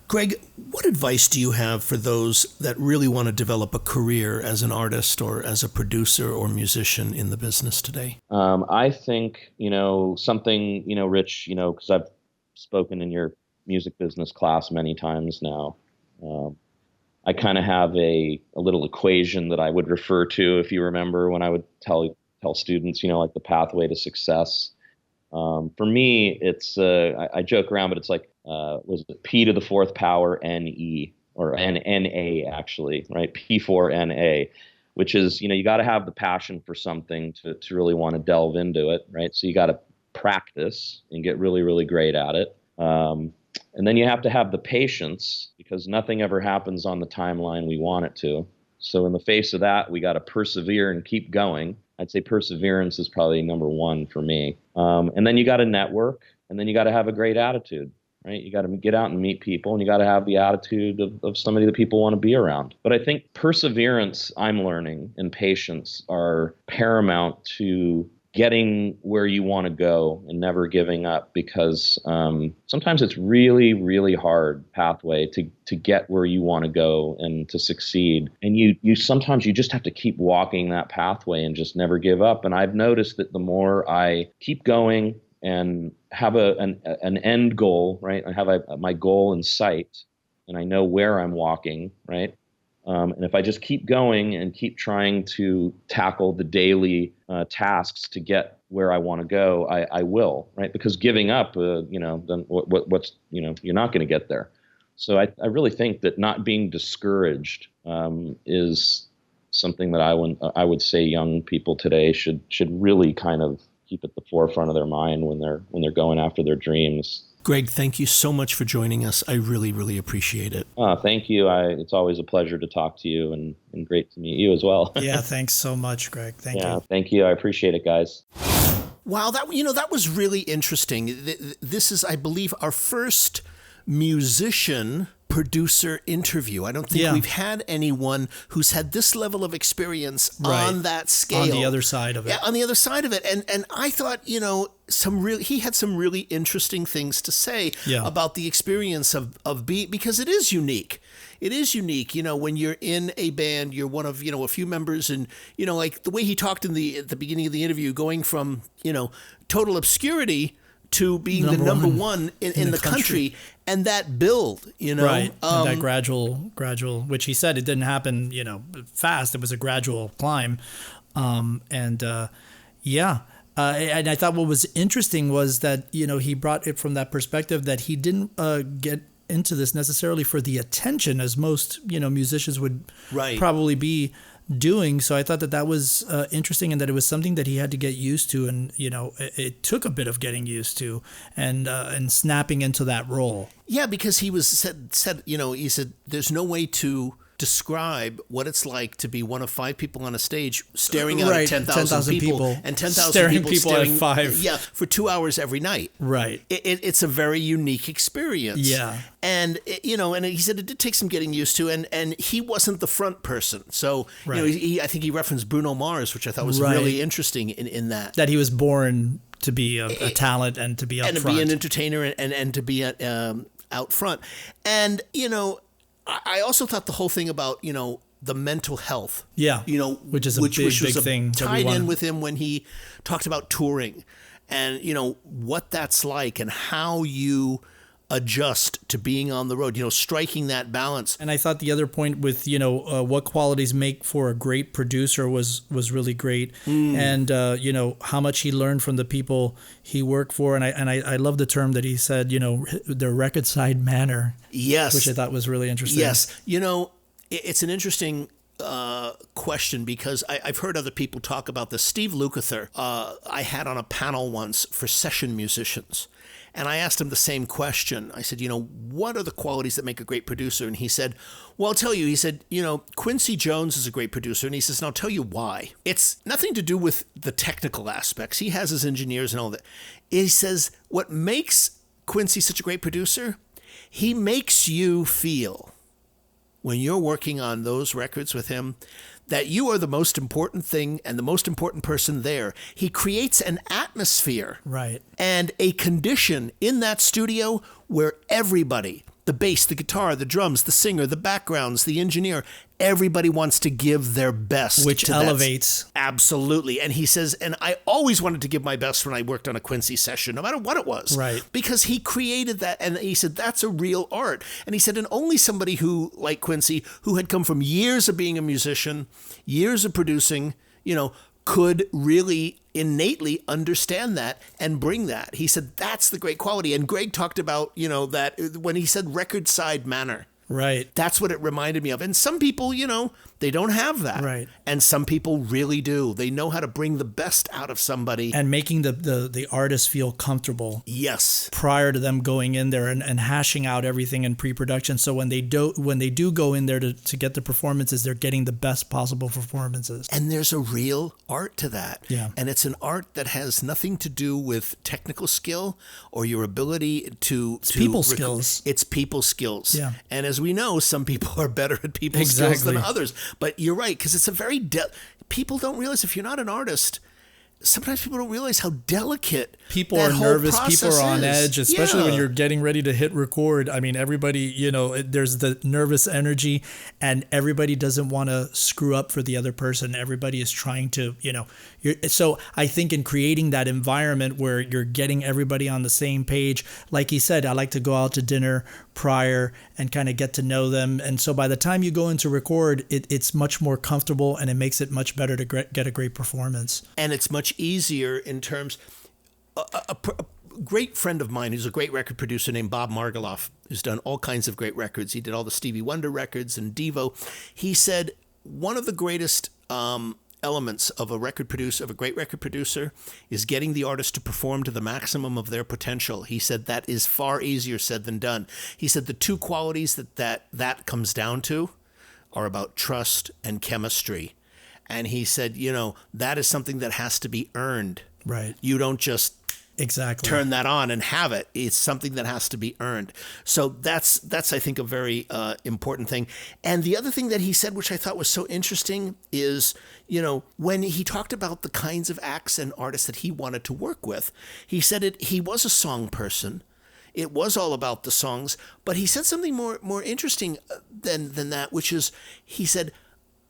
Greg, what advice do you have for those that really want to develop a career as an artist or as a producer or musician in the business today? I think, something, Rich, because I've spoken in your music business class many times now. I kind of have a little equation that I would refer to, if you remember, when I would tell students, like the pathway to success. For me, it's I joke around, but it's like was it P to the fourth power NE or NA actually, right? P4NA, which is you got to have the passion for something to really want to delve into it, right? So you got to practice and get really, really great at it, and then you have to have the patience because nothing ever happens on the timeline we want it to. So in the face of that, we got to persevere and keep going. I'd say perseverance is probably number one for me. And then you got to network, and then you got to have a great attitude, right? You got to get out and meet people, and you got to have the attitude of somebody that people want to be around. But I think perseverance, I'm learning, and patience are paramount to getting where you want to go and never giving up, because sometimes it's really, really hard pathway to get where you want to go and to succeed. And you sometimes you just have to keep walking that pathway and just never give up. And I've noticed that the more I keep going and have an end goal, right? I have my goal in sight, and I know where I'm walking, right? And if I just keep going and keep trying to tackle the daily tasks to get where I want to go, I will, right? Because giving up, then what's you're not going to get there. So I really think that not being discouraged is something that I would say young people today should really kind of keep at the forefront of their mind when they're going after their dreams. Greg, thank you so much for joining us. I really, really appreciate it. Thank you. It's always a pleasure to talk to you and great to meet you as well. Yeah, thanks so much, Greg. Thank you. Thank you. I appreciate it, guys. Wow, that was really interesting. This is, I believe, our first musician producer interview. I don't think we've had anyone who's had this level of experience on that scale. On the other side of it. Yeah, on the other side of it. And I thought, he had some really interesting things to say about the experience of being, because it is unique. It is unique, when you're in a band, you're one of, a few members, and, like the way he talked at the beginning of the interview, going from, total obscurity to being the number one in the country, and that build, Right, and that gradual, which he said it didn't happen, fast. It was a gradual climb. And I thought what was interesting was that, he brought it from that perspective that he didn't get into this necessarily for the attention as most, musicians would probably be doing. So I thought that was interesting, and that it was something that he had to get used to, and it took a bit of getting used to and snapping into that role. Yeah, because he said he said there's no way to describe what it's like to be one of five people on a stage staring out at 10,000 people and 10,000 people staring at five. Yeah, for 2 hours every night. Right. It's a very unique experience. Yeah. And and he said it did take some getting used to, and he wasn't the front person. So I think he referenced Bruno Mars, which I thought was really interesting in that he was born to be a talent and to be up front. And to be an entertainer and to be out front. And I also thought the whole thing about, the mental health. Yeah. Which is a big thing. Tied in with him when he talked about touring and, what that's like and how you adjust to being on the road, striking that balance. And I thought the other point with, what qualities make for a great producer was really great. And, how much he learned from the people he worked for. And I love the term that he said, the record side manner. Yes. Which I thought was really interesting. Yes. It's an interesting question because I've heard other people talk about this. Steve Lukather, I had on a panel once for session musicians. And I asked him the same question. I said, what are the qualities that make a great producer? And he said, well, I'll tell you. He said, Quincy Jones is a great producer. And he says, and I'll tell you why. It's nothing to do with the technical aspects. He has his engineers and all that. He says, what makes Quincy such a great producer, he makes you feel when you're working on those records with him, that you are the most important thing and the most important person there. He creates an atmosphere and a condition in that studio where everybody, the bass, the guitar, the drums, the singer, the backgrounds, the engineer, everybody wants to give their best. Which elevates. Absolutely. And he says, and I always wanted to give my best when I worked on a Quincy session, no matter what it was. Right. Because he created that. And he said, that's a real art. And he said, and only somebody who, like Quincy, who had come from years of being a musician, years of producing, could really innately understand that and bring that. He said, that's the great quality. And Greg talked about, that when he said record side manner. Right. That's what it reminded me of. And some people, they don't have that. Right. And some people really do. They know how to bring the best out of somebody. And making the artist feel comfortable. Yes. Prior to them going in there and hashing out everything in pre-production. So when they do go in there to get the performances, they're getting the best possible performances. And there's a real art to that. Yeah. And it's an art that has nothing to do with technical skill or your ability to people skills. It's people skills. Yeah. And as we know, some people are better at people skills than others. But you're right, because it's a very people don't realize if you're not an artist, sometimes people don't realize how delicate people are nervous, people are on edge, especially when you're getting ready to hit record. I mean, everybody, there's the nervous energy and everybody doesn't want to screw up for the other person. Everybody is trying to, so I think in creating that environment where you're getting everybody on the same page, like he said, I like to go out to dinner prior and kind of get to know them. And so by the time you go into record, it's much more comfortable and it makes it much better to get a great performance. And it's much easier in terms. A great friend of mine who's a great record producer named Bob Margoloff, who's done all kinds of great records. He did all the Stevie Wonder records and Devo. He said one of the greatest elements of a great record producer is getting the artist to perform to the maximum of their potential. He said that is far easier said than done. He said the two qualities that comes down to are about trust and chemistry. And he said, that is something that has to be earned. Right. You don't just turn that on and have it. It's something that has to be earned. So that's I think, a very important thing. And the other thing that he said, which I thought was so interesting, is, when he talked about the kinds of acts and artists that he wanted to work with, he said he was a song person. It was all about the songs. But he said something more interesting than that, which is, he said,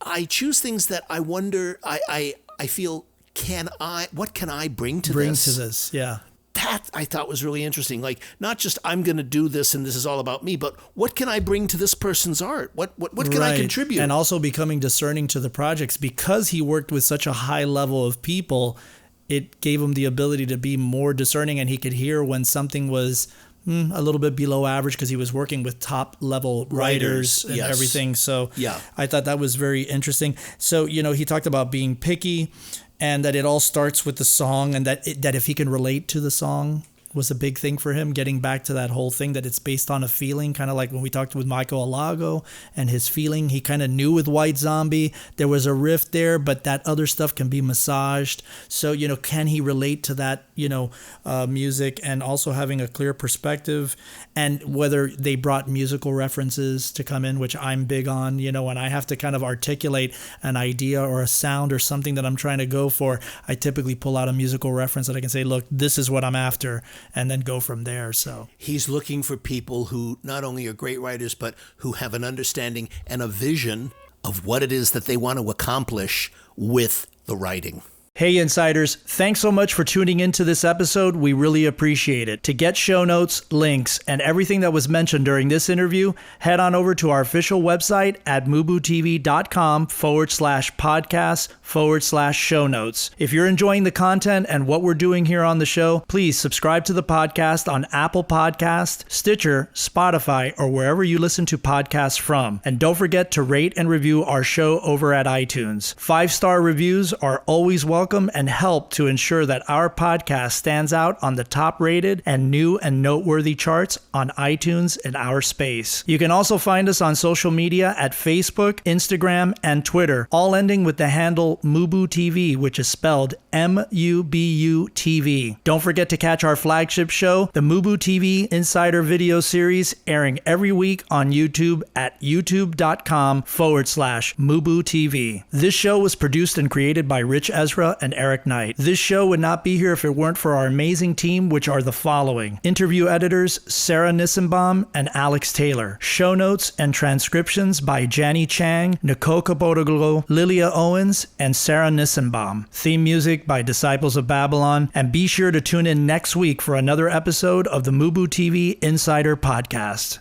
I choose things that I wonder, I feel, what can I bring to this? Yeah. That I thought was really interesting. Like, not just I'm going to do this and this is all about me, but what can I bring to this person's art? What can I contribute? And also becoming discerning to the projects, because he worked with such a high level of people, it gave him the ability to be more discerning, and he could hear when something was a little bit below average because he was working with top level writers and everything. So I thought that was very interesting. So, he talked about being picky and that it all starts with the song, and that if he can relate to the song was a big thing for him, getting back to that whole thing that it's based on a feeling, kind of like when we talked with Michael Alago and his feeling. He kind of knew with White Zombie there was a riff there, but that other stuff can be massaged. So, can he relate to that, music, and also having a clear perspective, and whether they brought musical references to come in, which I'm big on, when I have to kind of articulate an idea or a sound or something that I'm trying to go for, I typically pull out a musical reference that I can say, look, this is what I'm after. and then go from there. So he's looking for people who not only are great writers, but who have an understanding and a vision of what it is that they want to accomplish with the writing. Hey Insiders, thanks so much for tuning into this episode. We really appreciate it. To get show notes, links, and everything that was mentioned during this interview, head on over to our official website at MUBUTV.com/podcast/show notes. If you're enjoying the content and what we're doing here on the show, please subscribe to the podcast on Apple Podcast, Stitcher, Spotify, or wherever you listen to podcasts from. And don't forget to rate and review our show over at iTunes. 5-star reviews are always welcome and help to ensure that our podcast stands out on the top rated and new and noteworthy charts on iTunes in our space. You can also find us on social media at Facebook, Instagram, and Twitter, all ending with the handle MUBUTV, which is spelled MUBUTV. Don't forget to catch our flagship show, the MUBUTV Insider Video Series, airing every week on YouTube at youtube.com/MUBUTV. This show was produced and created by Rich Ezra and Eric Knight. This show would not be here if it weren't for our amazing team, which are the following: interview editors Sarah Nissenbaum and Alex Taylor, show notes and transcriptions by Jani Chang, Nicole Capodoglo, Lilia Owens, and Sarah Nissenbaum, theme music by Disciples of Babylon, and be sure to tune in next week for another episode of the MUBUTV Insider Podcast.